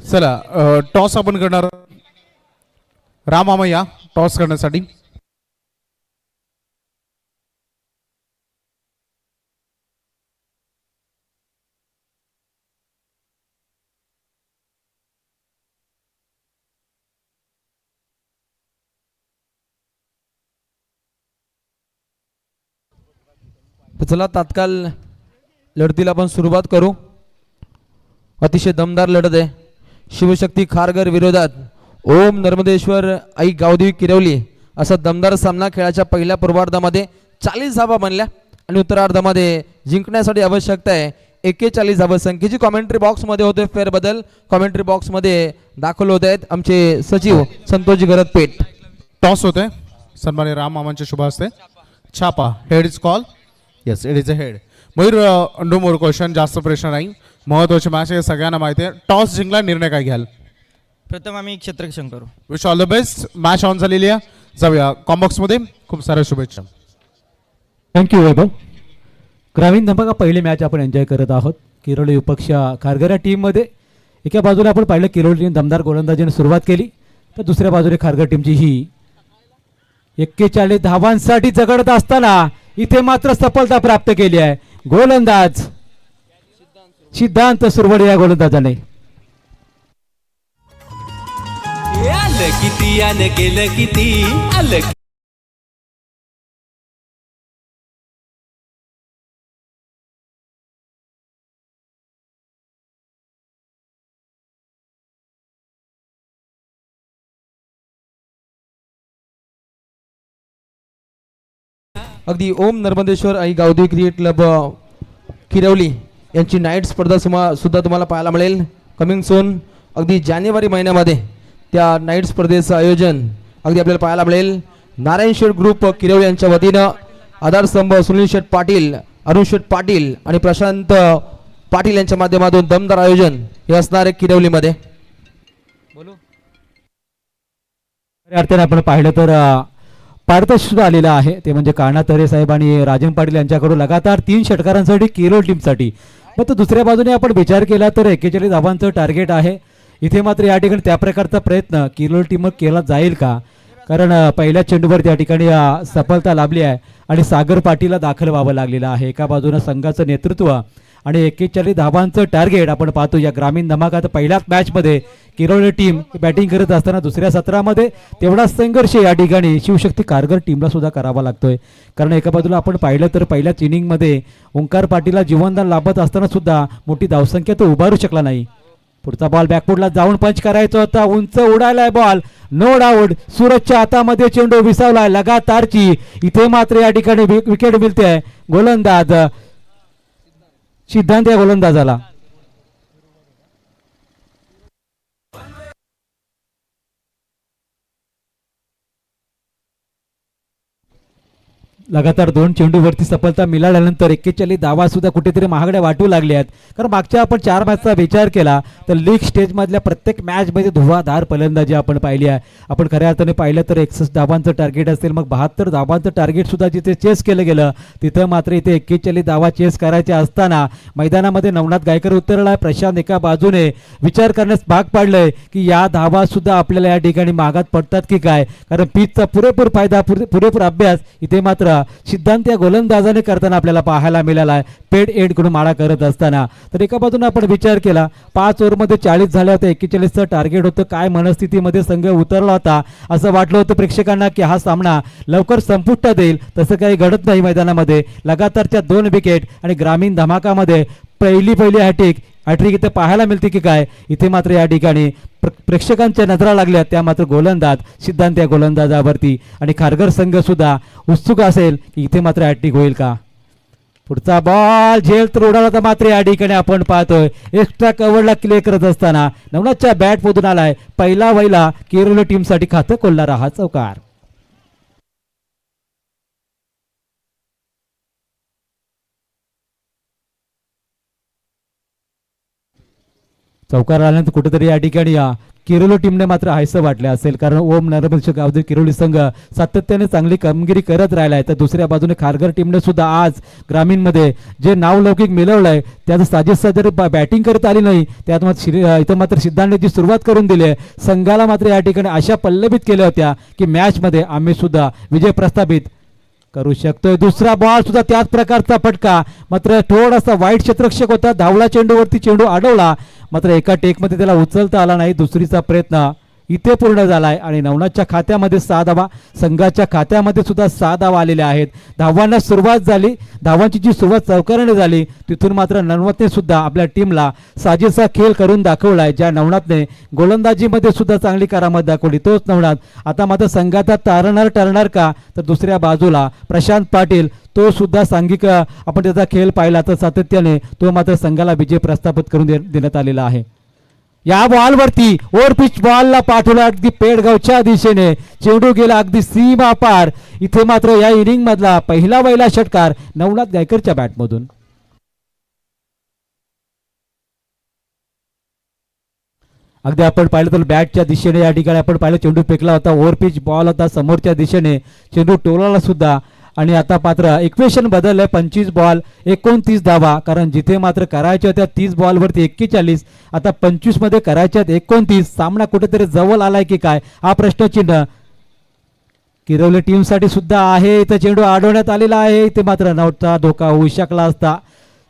चला टॉस आपण करणार. राम या टॉस करण्यासाठी. तर चला तात्काळ लढतीला आपण सुरुवात करू. अतिशय दमदार लढत आहे. शिवशक्ती खारघर विरोधात ओम नर्मदेश्वर आई गावदेवी किरवली असा दमदार सामना. खेळाच्या पहिल्या पूर्वार्धामध्ये 40 धावा बनल्या आणि उत्तरार्धामध्ये जिंकण्यासाठी आवश्यकता आहे 41 धावसंख्येची. कॉमेंट्री बॉक्समध्ये होते फेरबदल. कॉमेंट्री बॉक्समध्ये दाखल होत आहेत आमचे सचिव संतोषजी गरजपेठ. टॉस होते सन्मान्य राम मामांच्या शुभ हस्ते. छापा head is call. Yes it is a head. Mayur no more question, जास्त प्रश्न नाही. महत्वाची मॅच आहे, सगळ्यांना माहिती आहे. टॉस जिंकला, निर्णय काय घ्याल? प्रथम आम्ही क्षेत्ररक्षण करू. Wish all the best. Match on झालेली आहे. जाऊया कॉम्बॉक्स मध्ये. खूप साऱ्या शुभेच्छा. थँक्यू वैभव. ग्रामीण धमाका पहिली मॅच आपण एन्जॉय करत आहोत. किरोली विपक्ष खारघर या टीममध्ये एका बाजूला आपण पाहिलं किरोली टीम दमदार गोलंदाजीने सुरुवात केली, तर दुसऱ्या बाजूने खारघर टीमची ही 41 धावांसाठी झगडत असताना इथे मात्र सफलता प्राप्त केली आहे. गोलंदाज सिद्धांत सुरवडे या गोलंदाजाने. आलं किती आलं गेलं किती आलं. अगदी ओम नर्मदेश्वर आई गावदेवी क्रिकेट क्लब किरवली यांची नाईट स्पर्धा सुद्धा तुम्हाला पाहायला मिळेल कमिंग सून. अगदी जानेवारी महिन्यामध्ये त्या नाईट स्पर्धेचं आयोजन अगदी आपल्याला पाहायला मिळेल. नारायण शेठ ग्रुप किरवली यांच्या वतीनं आधारस्तंभ सुनील शेठ पाटील, अरुण शेठ पाटील आणि प्रशांत पाटील यांच्या माध्यमातून दमदार आयोजन हे असणार आहे किरवलीमध्ये. खऱ्या अर्थाने आपण पाहिलं तर पारितोषिक सुद्धा आलेलं आहे, ते म्हणजे कान्हा तरे साहेब आणि राजन पाटील यांच्याकडून लगातार 3 षटकारांसाठी किरोली टीमसाठी. पण तो दुसऱ्या बाजूने आपण विचार केला तर 41 धावांचं टार्गेट आहे. इथे मात्र या ठिकाणी त्या प्रकारचा प्रयत्न किरोली टीम केला जाईल का? कारण पहिल्या चेंडूवर त्या ठिकाणी सफलता लाभली आहे आणि सागर पाटीलला दाखल व्हावं लागलेलं आहे. एका बाजूनं संघाचं नेतृत्व आणि 41 धावांचं टार्गेट आपण पाहतो या ग्रामीण धमाकात. पहिल्याच मॅचमध्ये किरोली टीम बॅटिंग करत असताना दुसऱ्या सत्रामध्ये तेवढाच संघर्ष या ठिकाणी शिवशक्ती खारघर टीमला सुद्धा करावा लागतोय. कारण एका बाजूला आपण पाहिलं तर पहिल्याच इनिंगमध्ये ओंकार पाटीलला जीवनदान लाभत असताना सुद्धा मोठी धावसंख्या तो उभारू शकला नाही. पुढचा बॉल बॅकफुटला जाऊन पंच करायचा होता, उंच उडालाय बॉल, नो डाऊट. सूरजच्या हातामध्ये चेंडू विसावलाय लगातारची. इथे मात्र या ठिकाणी विकेट मिळते. गोलंदाज सिद्धांत या गोलंदाजाला. लगातार 2 चेंडूवरती सफलता मिळाल्यानंतर 41 धावा सुद्धा कुठेतरी महागड्या वाटू लागल्या आहेत. कारण मागच्या आपण 4 मॅचचा विचार केला तर लीग स्टेजमधल्या प्रत्येक मॅचमध्ये धुवाधार फलंदाजी आपण पाहिली आहे. आपण खऱ्या अर्थाने पाहिलं तर 61 धावांचं टार्गेट असेल, मग 72 धावांचं टार्गेट सुद्धा जिथे चेस केलं गेलं तिथं मात्र इथे 41 धावा चेस करायच्या असताना मैदानामध्ये नवनाथ गायकर उतरला. प्रशांत एका बाजूने विचार करण्यास भाग पाडलंय की या धावा सुद्धा आपल्याला या ठिकाणी मागात पडतात की काय. कारण पिचचा पुरेपूर फायदा, पुरेपूर अभ्यास इथे मात्र सिद्धांत या गोलंदाजाने करताना आपल्याला पाहायला मिळाला आहे. पेड एड कडून माडा करत असताना तर एका बाजूने आपण विचार केला 5 ओव्हरमध्ये 40 झाले होते, 41चं टार्गेट होतं. काय मनस्थितीमध्ये संघ उतरला होता असं वाटलं होतं प्रेक्षकांना की हा सामना लवकर संपुष्टात येईल. तसं काही घडत नाही. मैदानामध्ये लगातारच्या 2 विकेट आणि ग्रामीण धमाकामध्ये पहिली हॅट्रिक इथे पाहायला मिळते की काय. इथे मात्र या ठिकाणी प्रेक्षकांच्या नजरा लागल्या त्या मात्र गोलंदाज सिद्धांत या गोलंदाजावरती आणि खारघर संघ सुद्धा उत्सुक असेल की इथे मात्र हॅट्रिक होईल का. पुढचा बॉल झेल तर उडाला तर मात्र या ठिकाणी आपण पाहतोय एक्स्ट्रा कव्हरला क्लिअर करत असताना नवनाथच्या बॅट पोदून आलाय पहिला वैला किरोली टीमसाठी खातं खोलणारा हा चौकार. चौकार आल्यानंतर कुठेतरी या ठिकाणी किरोली टीमने मात्र हायसं वाटले असेल, कारण ओम नर्मदेश्वर गावदेवी किरोली संघ सातत्याने चांगली कामगिरी करत राहिला आहे. तर दुसऱ्या बाजूने खारघर टीमने सुद्धा आज ग्रामीणमध्ये जे नावलौकिक मिळवलंय त्याचं साजेसा जर बॅटिंग करत आली नाही, त्यात मात्र इथं मात्र सिद्धांतने जी सुरुवात करून दिली आहे, संघाला मात्र या ठिकाणी अशा पल्लवित केल्या होत्या की मॅचमध्ये आम्ही सुद्धा विजय प्रस्थापित करू शकतोय. दुसरा बॉल सुद्धा त्याच प्रकारचा फटका, मात्र थोडासा वाईट क्षेत्ररक्षक होता, धावला चेंडूवरती, चेंडू अडवला, मात्र एका टेकमध्ये त्याला उचलता आला नाही. दुसरीचा प्रयत्न इथे पूर्ण झालाय आणि नवनाथच्या खात्यामध्ये 6 धावा, संघाच्या खात्यामध्ये सुद्धा 6 धावा आलेल्या आहेत. धावांना सुरुवात झाली, धावांची जी सुरुवात चौकाराने झाली तिथून मात्र नवनाथने सुद्धा आपल्या टीमला साजेसा खेळ करून दाखवलाय. ज्या नवनाथने गोलंदाजीमध्ये सुद्धा चांगली करामत दाखवली तोच नवनाथ आता मात्र संघाचा तारणार ठरणार का, तर दुसऱ्या बाजूला प्रशांत पाटील तो सुद्धा सांघिक आपण त्याचा खेळ पाहिला तर सातत्याने तो मात्र संघाला विजय प्रस्थापित करून देण्यात आलेला आहे. या बॉलवरती ओव्हर पिच बॉलला पाठवला अगदी पेडगावच्या दिशेने, चेंडू गेला अगदी सीमा पार. इथे मात्र या इनिंग मधला पहिला षटकार नवनाथ गायकरच्या बॅटमधून. अगदी आपण पाहिलं तर बॅटच्या दिशेने या ठिकाणी आपण पाहिलं चेंडू फेकला होता, ओव्हर पिच बॉल होता समोरच्या दिशेने, चेंडू टोलाला सुद्धा. आणि आता मात्र इक्वेशन बदललंय, 25 बॉल 29 धावा, कारण जिथे मात्र करायच्या होत्या 30 बॉलवरती 41, आता 25 मध्ये करायच्या 29. सामना कुठेतरी जवळ आलाय की काय हा प्रश्नचिन्ह किरोली टीम साठी सुद्धा आहे. इथं चेंडू अडवण्यात आलेला आहे, इथे मात्र नॉटचा धोका होऊ शकला असता.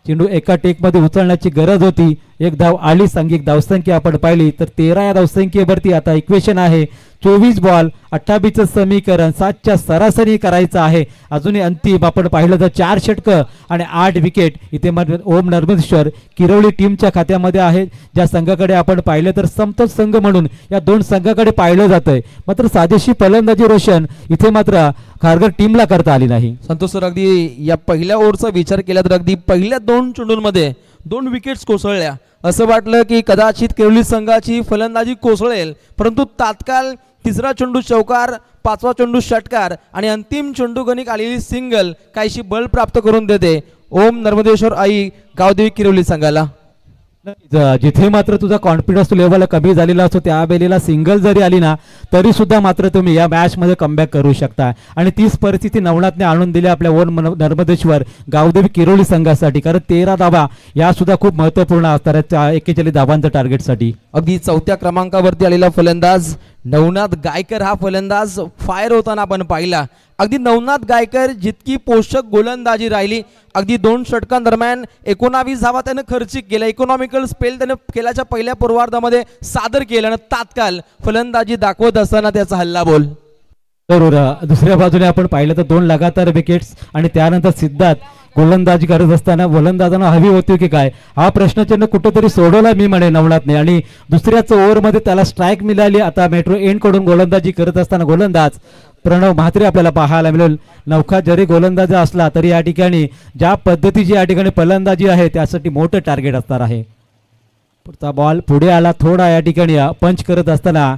चेंडू एका टेकमध्ये उचलण्याची गरज होती. एक धाव आली, सांघिक धावसंख्या आपण पाहिली तर 13 या धावसंख्येवरती आता इक्वेशन आहे. 24 बॉल 28चं समीकरण 7च्या सरासरी करायचं आहे. अजूनही अंतिम आपण पाहिलं तर 4 षटकं आणि 8 विकेट इथे मात्र ओम नर्मदेश्वर किरोली टीमच्या खात्यामध्ये आहे. ज्या संघाकडे आपण पाहिलं तर समतोल संघ म्हणून या दोन संघाकडे पाहिलं जातंय, मात्र साजेशी फलंदाजी रोशन इथे मात्र खारघर टीमला करता आली नाही. संतोष सर, अगदी या पहिल्या ओव्हरचा विचार केला तर अगदी पहिल्या 2 चेंडूंमध्ये 2 विकेट्स कोसळल्या. असं वाटलं की कदाचित किरोली संघाची फलंदाजी कोसळेल, परंतु तात्काळ तिसरा चेंडू चौकार, 5वा चेंडू षटकार आणि अंतिम चेंडू गणिक आलेली सिंगल काहीशी बळ प्राप्त करून देते ओम नर्मदेश्वर आई गावदेवी किरोली संघाला. जिथे मात्र तुझा कॉन्फिडन्स लेवल कमी झालेला असतो त्या वेळेला सिंगल जरी आली ना तरी सुद्धा मात्र तुम्ही या मॅच मध्ये कमबॅक करू शकता. आणि तीच परिस्थिती नवनाथने आणून दिली आपल्या ओम नर्मदेश्वर गावदेवी किरोली संघासाठी, कारण 13 धावा या सुद्धा खूप महत्वपूर्ण असणार आहेत 41 धावांच्या टार्गेटसाठी. अगदी 4थ्या क्रमांकावरती आलेला फलंदाज नवनाथ गायकर हा फलंदाज फायर होताना आपण पाहिला. अगदी नवनाथ गायकर जितकी पोषक गोलंदाजी राहिली, अगदी 2 षटकांदरम्यान 19 धावा त्यानं खर्चिक केल्या. इकॉनॉमिकल स्पेल त्यानं खेळाच्या पहिल्या पूर्वार्धामध्ये सादर केलं आणि तात्काळ फलंदाजी दाखवत असताना त्याचा हल्ला बोल. बरोबर. दुसऱ्या बाजूने आपण पाहिलं तर 2 लगातार विकेट्स आणि त्यानंतर सिद्धार्थ गोलंदाजी करत असताना गोलंदाजांना हवी होती की काय हा प्रश्नचिन्ह कुठेतरी सोडवला मी म्हणे नवनाथने. आणि दुसऱ्याच ओव्हरमध्ये त्याला स्ट्राईक मिळाली. आता मेट्रो एंड कडून गोलंदाजी करत असताना गोलंदाज प्रणव म्हात्रे आपल्याला पाहायला मिळेल. नौखा जरी गोलंदाज असला तरी या ठिकाणी ज्या पद्धतीची या ठिकाणी फलंदाजी आहे त्यासाठी मोठं टार्गेट असणार आहे. पुढचा बॉल पुढे आला, थोडा या ठिकाणी पंच करत असताना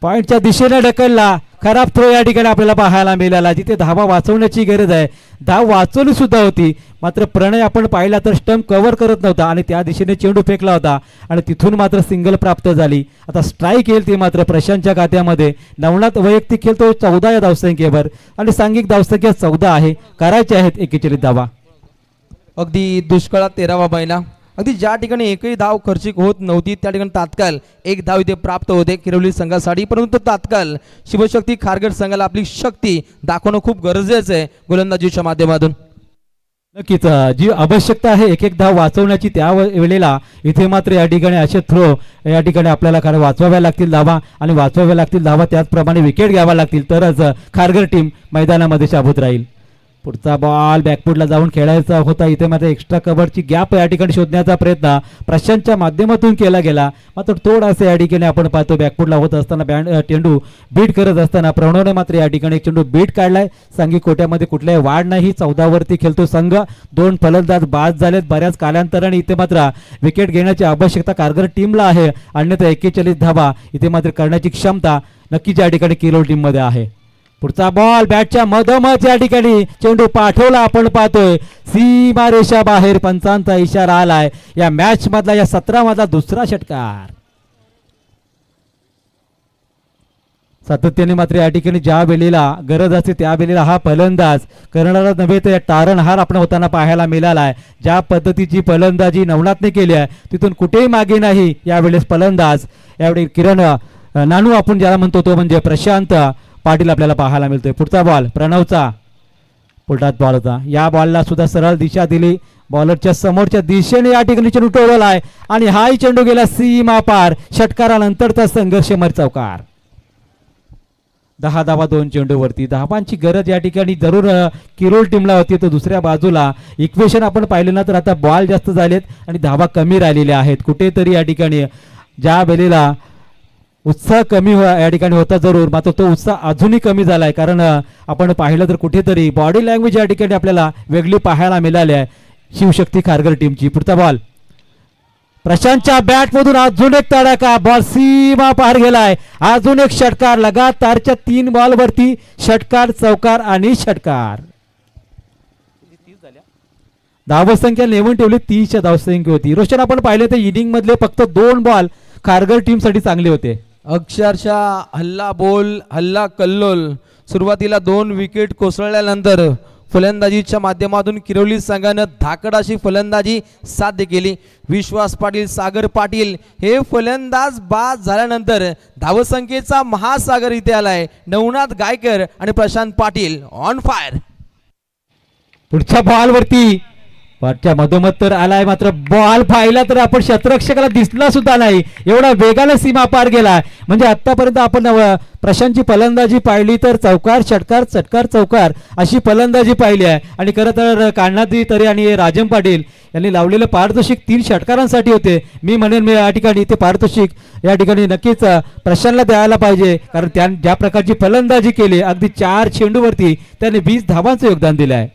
पॉइंटच्या दिशेने ढकलला. खराब थ्रो या ठिकाणी आपल्याला पाहायला मिळाला, जिथे धावा वाचवण्याची गरज आहे. धाव वाचवली सुद्धा होती, मात्र प्रणय आपण पाहिला तर स्टंप कव्हर करत नव्हता आणि त्या दिशेने चेंडू फेकला होता आणि तिथून मात्र सिंगल प्राप्त झाली. आता स्ट्राईक येईल ती मात्र प्रशांतच्या खात्यामध्ये. नवनाथ वैयक्तिक खेळतो 14 या धावसंख्येवर आणि सांघिक धावसंख्या 14 आहे. करायचे आहेत 41 धावा. अगदी दुष्काळात 13वा महिना. अगदी ज्या ठिकाणी एकही धाव खर्चिक होत नव्हती त्या ठिकाणी तात्काळ 1 धाव इथे प्राप्त होते किरोली संघासाठी, परंतु तात्काळ शिवशक्ती खारघर संघाला आपली शक्ती दाखवणं खूप गरजेचं आहे गोलंदाजीच्या माध्यमातून. नक्कीच जी आवश्यकता आहे एक धाव वाचवण्याची त्या वेळेला इथे मात्र या ठिकाणी असे थ्रो या ठिकाणी आपल्याला खरं वाचवाव्या लागतील धावा आणि वाचवाव्या लागतील धावा, त्याचप्रमाणे विकेट घ्याव्या लागतील तरच खारघर टीम मैदानामध्ये शाबूत राहील. पुढचा बॉल बॅकफुटला जाऊन खेळायचा होता, इथे मात्र एक्स्ट्रा कव्हरची गॅप या ठिकाणी शोधण्याचा प्रयत्न प्रशांतच्या माध्यमातून केला गेला, मात्र थोडासा या ठिकाणी आपण पाहतो बॅकफुटला होत असताना चेंडू बीट करत असताना प्रणवने मात्र या ठिकाणी चेंडू बीट काढलाय. सांघिक कोट्यामध्ये कुठल्याही वाढ नाही, 14 वरती खेळतो संघ. 2 फलंदाज बाद झालेत बऱ्याच कालांतराने. इथे मात्र विकेट घेण्याची आवश्यकता खारघर टीमला आहे, अन्यथा 41 धावा इथे मात्र करण्याची क्षमता नक्कीच या ठिकाणी किरोली टीम मध्ये आहे. पुढचा बॉल बॅटच्या मधोमध या ठिकाणी चेंडू पाठवला आपण पाहतोय सीमा रेषा बाहेर. पंचांचा इशारा आलाय. या मॅच मधला या 17 मधला दुसरा षटकार. सातत्याने मात्र या ठिकाणी ज्या वेळेला गरज असते त्या वेळेला हा फलंदाज करणारा नव्हे तर तारणहार आपण होताना पाहायला मिळाला आहे. ज्या पद्धतीची फलंदाजी नवनाथने केली आहे तिथून कुठेही मागे नाही यावेळेस फलंदाज. यावेळी किरण नानू आपण ज्याला म्हणतो तो म्हणजे प्रशांत पाटील आपल्याला पाहायला मिळतोय. पुढचा बॉल प्रणवचा पुढात बॉल होता. या बॉलला सुद्धा सरळ दिशा दिली. बॉलरच्या समोरच्या दिशेने या ठिकाणी चेंडू टोलवला आहे आणि हाही चेंडू गेला सीमा पार. षटकारानंतरचा संघर्षमय चौकार. 10 धावा 2 चेंडूवरती. धावांची गरज या ठिकाणी जरूर किरोळ टीमला होती. तर दुसऱ्या बाजूला इक्वेशन आपण पाहिलं ना तर आता बॉल जास्त झालेत आणि धावा कमी राहिलेल्या आहेत. कुठेतरी या ठिकाणी ज्या वेळेला उत्साह कमी या ठिकाणी होता जरूर, मात्र तो उत्साह अजूनही कमी झालाय. कारण आपण पाहिलं तर कुठेतरी बॉडी लँग्वेज या ठिकाणी आपल्याला वेगळी पाहायला मिळाली आहे शिवशक्ती खारघर टीमची. पुढचा बॉल प्रशांतच्या बॅट मधून अजून एक तडाखा. बॉल सीमा पार गेलाय. अजून एक षटकार. लगातारच्या 3 बॉल वरती षटकार, चौकार आणि षटकार. धावसंख्या नेमून ठेवली 30 धावसंख्या होती. रोशन आपण पाहिले तर इनिंग मधले फक्त 2 बॉल खारघर टीम साठी चांगले होते. अक्षरशः हल्ला बोल हल्ला कल्लोल. सुरुवातीला 2 विकेट कोसळल्यानंतर फलंदाजीच्या माध्यमातून किरोली संघानं धाकड अशी फलंदाजी साध्य केली. विश्वास पाटील, सागर पाटील हे फलंदाज बाद झाल्यानंतर धावसंख्येचा महासागर इथे आलाय. नवनाथ गायकर आणि प्रशांत पाटील ऑन फायर. पुढच्या बॉल वरती बॉलच्या मधोमध तर आलाय, मात्र बॉल पाहिला तर आपण शतरक्षकाला दिसला सुद्धा नाही. एवढा वेगाने सीमा पार गेला. म्हणजे आतापर्यंत आपण प्रशांतची फलंदाजी पाहिली तर चौकार षटकार चटकार चौकार अशी फलंदाजी पाहिली आहे. आणि खरं तर कान्हाजी तरे आणि राजन पाटील यांनी लावलेलं पारितोषिक 3 षटकारांसाठी होते. मी म्हणेन मी या ठिकाणी ते पारितोषिक या ठिकाणी नक्कीच प्रशांतला द्यायला पाहिजे. कारण त्याने ज्या प्रकारची फलंदाजी केली, अगदी 4 चेंडूवरती त्याने 20 धावांचं योगदान दिलं आहे.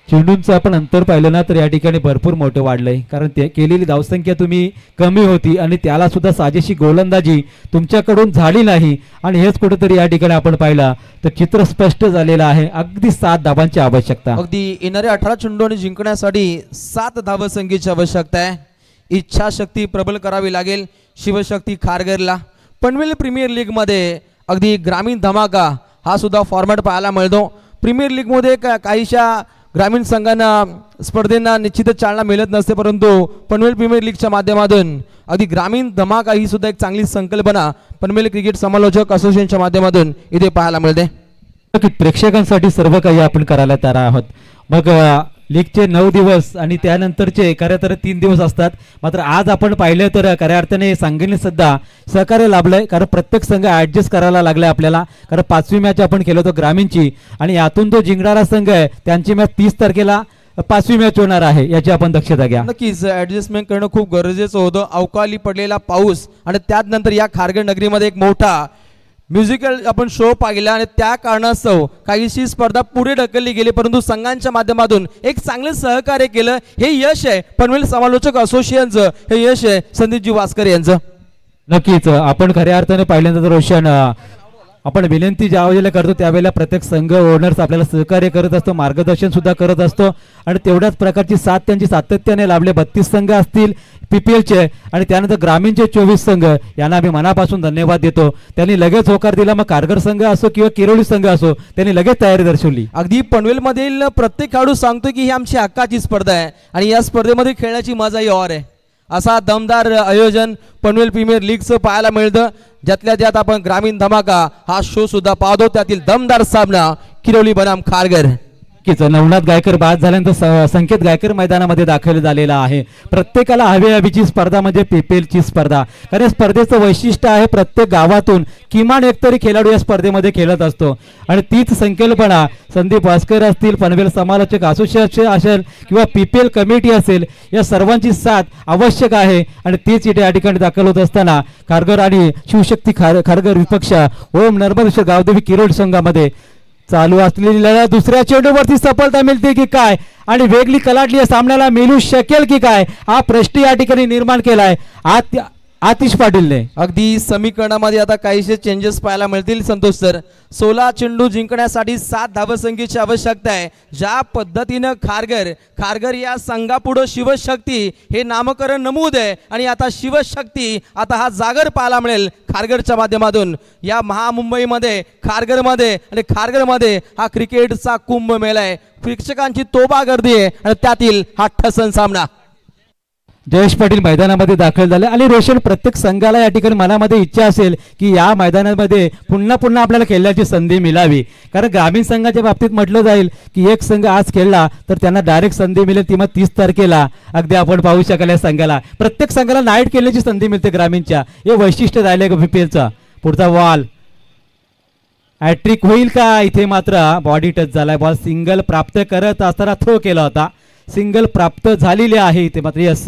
चेंडूंचं आपण अंतर पाहिलं ना तर या ठिकाणी भरपूर मोठं वाढलंय. कारण ते केलेली धावसंख्या तुम्ही कमी होती आणि त्याला सुद्धा साजेशी गोलंदाजी तुमच्याकडून झाली नाही. आणि हेच कुठेतरी या ठिकाणी आपण पाहिलं तर चित्र स्पष्ट झालेलं आहे. अगदी 7 धावांची आवश्यकता. अगदी येणाऱ्या 18 चेंडूने जिंकण्यासाठी 7 धावसंख्येची आवश्यकता आहे. इच्छाशक्ती प्रबल करावी लागेल शिवशक्ती खारघरला. पनवेल प्रीमियर लीग मध्ये अगदी ग्रामीण धमाका हा सुद्धा फॉर्मॅट पाहायला मिळतो. प्रीमियर लीग मध्ये काहीशा ग्रामीण संघांना स्पर्धेंना निश्चितच चालना मिळत नसते, परंतु पनवेल प्रीमियर लीगच्या माध्यमातून अगदी ग्रामीण धमाका ही सुद्धा एक चांगली संकल्पना पनवेल क्रिकेट समालोचक असोसिएशनच्या माध्यमातून इथे पाहायला मिळते. प्रेक्षकांसाठी सर्व काही आपण करायला तयार आहोत. मग लीगचे 9 दिवस आणि त्यानंतरचे खऱ्या तर 3 दिवस असतात. मात्र आज आपण पाहिलं तर खऱ्या अर्थाने संघाने सुद्धा सहकार्य लाभलंय. कारण प्रत्येक संघ ऍडजस्ट करायला लागलाय आपल्याला. कारण 5वी मॅच आपण केलं होतं ग्रामीणची, आणि यातून जो जिंकणारा संघ आहे त्यांची मॅच 30 तारखेला 5वी मॅच होणार आहे. याची आपण दक्षता घ्या. नक्कीच ऍडजस्टमेंट करणं खूप गरजेचं होतं. अवकाळी पडलेला पाऊस आणि त्यानंतर या खारघर नगरीमध्ये एक मोठा म्युझिकल आपण शो पाहिला आणि त्या कारणास्तव काहीशी स्पर्धा पुढे ढकलली गेली, परंतु संघांच्या माध्यमातून एक चांगलं सहकार्य केलं. हे यश आहे पनवेल समालोचक असोसिएशनचं, हे यश आहे संदीपजी वास्कर यांचं. नक्कीच आपण खऱ्या अर्थाने पाहिल्यानंतर रोशन आपण विनंती ज्या वेळेला करतो त्यावेळेला प्रत्येक संघ ओनर्स आपल्याला सहकार्य करत असतो, मार्गदर्शन सुद्धा करत असतो. आणि तेवढ्याच प्रकारची साथ त्यांची सातत्याने लाभले. 32 संघ असतील PPLचे आणि त्यानंतर ग्रामीणचे 24 संघ यांना आम्ही मनापासून धन्यवाद देतो. त्यांनी लगेच होकार दिला. मग खारघर संघ असो किंवा किरोली संघ असो, त्यांनी लगेच तयारी दर्शवली. अगदी पनवेलमधील प्रत्येक खेळाडू सांगतो की ही आमची हक्काची स्पर्धा आहे आणि या स्पर्धेमध्ये खेळण्याची मजाही और आहे. असा दमदार आयोजन पनवेल प्रीमियर लीगचं पाहायला मिळतं. ज्यातल्या ज्यात आपण ग्रामीण धमाका हा शो सुद्धा पाहतो. त्यातील दमदार सामना किरोली बनाम खारघर. नवनाथ गायकर बाद झाल्यानंतर संकेत गायकर मैदानामध्ये दाखल झालेला आहे. प्रत्येकाला हवी हवीची स्पर्धा म्हणजे PPLची स्पर्धा. कारण स्पर्धेचं वैशिष्ट्य आहे प्रत्येक गावातून किमान एकतरी खेळाडू या स्पर्धेमध्ये खेळत असतो. आणि तीच संकल्पना संदीप वास्कर असतील, पनवेल समालोचक असोसिएशन असेल किंवा PPL कमिटी असेल, या सर्वांची साथ आवश्यक आहे. आणि तीच इथे या ठिकाणी दाखल होत असताना खारघर आणि शिवशक्ती खारघर विपक्ष ओम नर्मदेश्वर गावदेवी किरोड संघामध्ये चालू असलेली लढत दुसऱ्या चेंडूवरती सफलता मिळते की काय आणि वेगळी कलाटली सामन्याला मिळू शकेल की काय, हा प्रश्न या ठिकाणी निर्माण केलाय. आतिश पाटीलने. अगदी समीकरणामध्ये आता काहीशे चेंजेस पाहायला मिळतील संतोष सर. 16 चेंडू जिंकण्यासाठी 7 धावसंख्येची आवश्यकता आहे. ज्या पद्धतीनं खारघर या संघापुढं शिवशक्ती हे नामकरण नमूद आहे आणि आता शिवशक्ती आता हा जागर पाहायला मिळेल खारघरच्या माध्यमातून या महामुंबईमध्ये खारघरमध्ये हा क्रिकेटचा कुंभ मेळा आहे. प्रेक्षकांची तोबा गर्दी आहे आणि त्यातील हा ठसन सामना. जयेश पाटील मैदानामध्ये दाखल झाले आणि रोशन प्रत्येक संघाला या ठिकाणी मनामध्ये इच्छा असेल की या मैदानामध्ये पुन्हा पुन्हा आपल्याला खेळण्याची संधी मिळावी. कारण ग्रामीण संघाच्या बाबतीत म्हटलं जाईल की एक संघ आज खेळला तर त्यांना डायरेक्ट संधी मिळेल ती मग 30 तारखेला. अगदी आपण पाहू शकाल या संघाला प्रत्येक संघाला नाईट खेळण्याची संधी मिळते ग्रामीणच्या. हे वैशिष्ट्य राहिले BPLचा. पुढचा बॉल हॅट्रिक होईल का? इथे मात्र बॉडी टच झालाय. बॉल सिंगल प्राप्त करत असताना थ्रो केला होता. सिंगल प्राप्त झालेली आहे इथे मात्र. यस,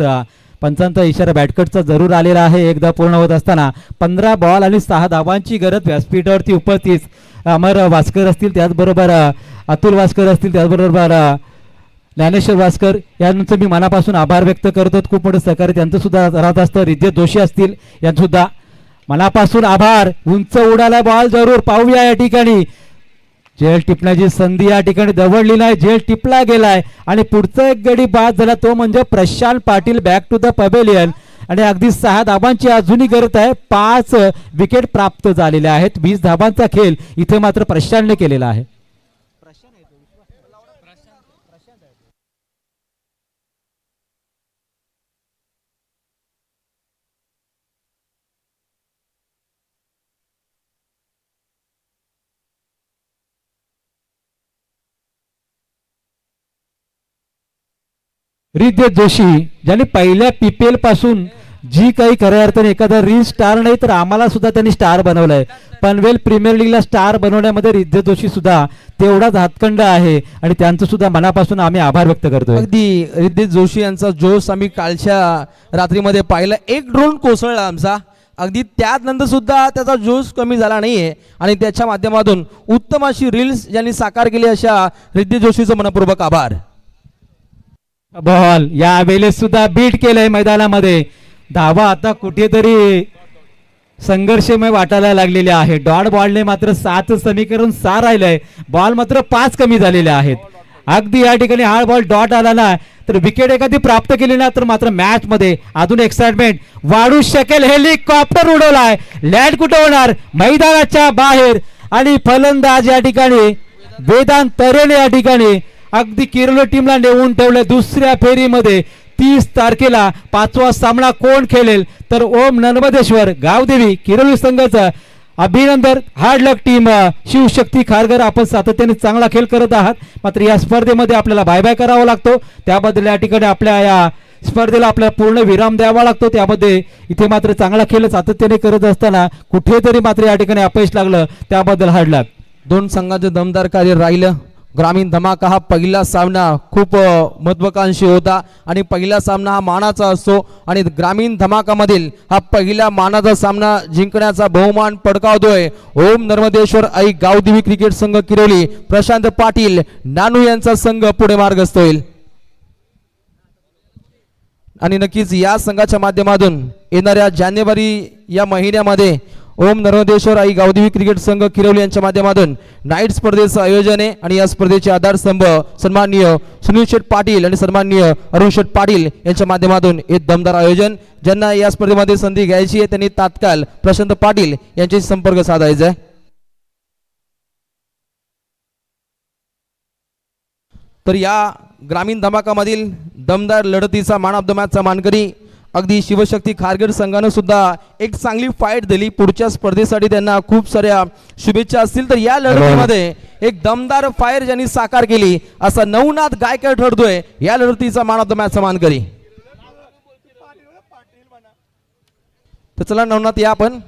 पंचांचा इशारा बॅटकटचा जरूर आलेला आहे. एकदा पूर्ण होत असताना 15 बॉल आणि 6 धावांची गरज व्यासपीठावरती उपस्थित अमर वास्कर असतील, त्याचबरोबर अतुल वास्कर असतील, त्याचबरोबर ज्ञानेश्वर वास्कर यांचं मी मनापासून आभार व्यक्त करतो. खूप मोठं सहकार्य त्यांचं सुद्धा राहत असतं. रिजेश जोशी असतील यांचं सुद्धा मनापासून आभार. उंच उडाला बॉल जरूर पाहूया या ठिकाणी. झेल टिपण्याची संधी या ठिकाणी दवडली नाही. झेल टिपला गेलाय आणि पुढचा एक गडी बाद झाला तो म्हणजे Prashant Patil back to the pavilion. आणि अगदी 6 धाबांची अजूनही गरज आहे. 5 विकेट प्राप्त झालेल्या आहेत. 20 धाबांचा खेळ इथे मात्र प्रशांतने केलेला आहे. रितेश जोशी ज्यांनी पहिल्या PPL पासून जी काही खऱ्या अर्थाने एखादा रील स्टार नाही तर आम्हाला सुद्धा त्यांनी स्टार बनवलंय. पनवेल प्रीमियर लीगला स्टार बनवण्यामध्ये रितेश जोशी सुद्धा तेवढाच हातखंड आहे आणि त्यांचं सुद्धा मनापासून आम्ही आभार व्यक्त करतोय. अगदी रितेश जोशी यांचा जोश आम्ही कालच्या रात्रीमध्ये पाहिला. एक ड्रोन कोसळला आमचा. अगदी त्यानंतर सुद्धा त्याचा जोश कमी झाला नाहीये आणि त्याच्या माध्यमातून उत्तम अशी रील्स ज्यांनी साकार केली अशा रितेश जोशीचं मनपूर्वक आभार. बॉल या वेळेस सुद्धा बीट केलंय मैदानामध्ये. धावा आता कुठेतरी संघर्षमय वाटायला लागलेले आहे. डॉट बॉलने मात्र 7 समीकरण 6 राहिलंय. बॉल मात्र 5 कमी झालेले आहेत. अगदी या ठिकाणी हा बॉल डॉट आला ना तर विकेट एखादी प्राप्त केली ना तर मात्र मॅच मध्ये अजून एक्साइटमेंट वाढू शकेल. हेलिकॉप्टर उडवलाय. लँड कुठं होणार? मैदानाच्या बाहेर. आणि फलंदाज या ठिकाणी वेदांत तरेने या ठिकाणी अगदी किरोली टीमला नेऊन ठेवले दुसऱ्या फेरीमध्ये. 30 तारखेला 5वा सामना कोण खेळेल तर ओम नर्मदेश्वर गावदेवी किरोली संघाचा अभिनंदन. हार्ड लक टीम शिवशक्ती खारघर. आपण सातत्याने चांगला खेळ करत आहात मात्र या स्पर्धेमध्ये आपल्याला बाय बाय करावा लागतो. त्याबद्दल या ठिकाणी आपल्या या स्पर्धेला आपल्याला पूर्ण विराम द्यावा लागतो. त्यामध्ये इथे मात्र चांगला खेळ सातत्याने करत असताना कुठेतरी मात्र या ठिकाणी अपयश लागलं. त्याबद्दल हार्ड लक. 2 संघांचं दमदार कार्य राहिलं. ग्रामीण धमाका हा पहिला सामना खूप महत्वाकांक्षी होता आणि पहिला सामना हा मानाचा असतो आणि ग्रामीण धमाकामधील हा पहिला मानाचा सामना जिंकण्याचा बहुमान पडकावतोय ओम नर्मदेश्वर आई गावदेवी क्रिकेट संघ किरोली. प्रशांत पाटील नानू यांचा संघ पुढे मार्गस्थ होईल आणि नक्कीच या संघाच्या माध्यमातून येणाऱ्या जानेवारी या महिन्यामध्ये ओम नर्मदेश्वर आई गावदेवी क्रिकेट संघ किरोली यांच्या माध्यमातून नाईट स्पर्धेचं आयोजन आहे आणि या स्पर्धेचे आधारस्तंभ सन्माननीय सुनील शेठ पाटील आणि सन्माननीय अरुण शेठ पाटील यांच्या माध्यमातून एक दमदार आयोजन. ज्यांना या स्पर्धेमध्ये संधी घ्यायची आहे त्यांनी तात्काळ प्रशांत पाटील यांच्याशी संपर्क साधायचा आहे. तर या ग्रामीण धमाकामधील दमदार लढतीचा मॅन ऑफ द मॅचचा मानकरी अगदी शिवशक्ती खारघर संघानं सुद्धा एक चांगली फाईट दिली. पुढच्या स्पर्धेसाठी त्यांना खूप साऱ्या शुभेच्छा असतील. तर या लढतीमध्ये एक दमदार फायर ज्यांनी साकार केली असा नवनाथ गायकर ठरतोय या लढतीचा मॅन ऑफ द मॅचचा मानकरी. तर चला नवनाथ या आपण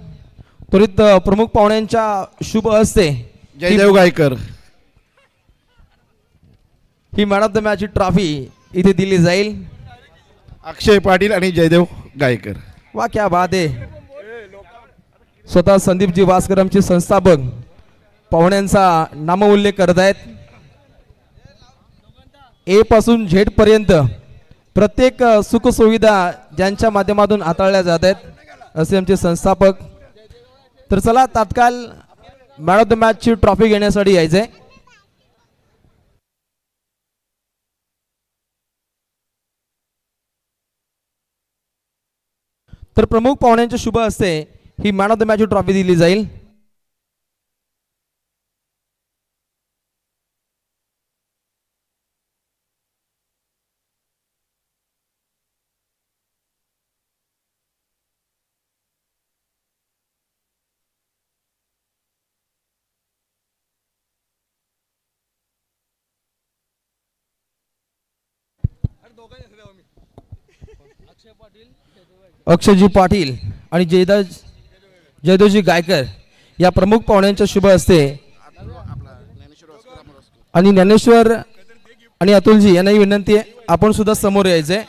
त्वरित प्रमुख पाहुण्यांच्या शुभ हस्ते जयदेव गायकर ही मॅन ऑफ द मॅचची ट्रॉफी इथे दिली जाईल. अक्षय पाटील आणि जयदेव गायकर. वा क्या बात आहे. स्वतः संदीपजी वास्कर आमचे संस्थापक पाहुण्यांचा नामोल्लेख करत आहेत. ए पासून झेड पर्यंत प्रत्येक सुखसुविधा ज्यांच्या माध्यमातून हाताळल्या जात आहेत असे आमचे संस्थापक. तर चला तात्काळ मॅन ऑफ द मॅच ची ट्रॉफी घेण्यासाठी यायचंय. तर प्रमुख पाहुण्यांच्या शुभ हस्ते ही man of the match trophy दिली जाईल. अक्षयजी पाटील आणि जयदेवजी गायकर या प्रमुख पाहुण्यांच्या शुभ हस्ते आणि ज्ञानेश्वर आणि अतुलजी यांनाही विनंती आहे आपण सुद्धा समोर यायचंय.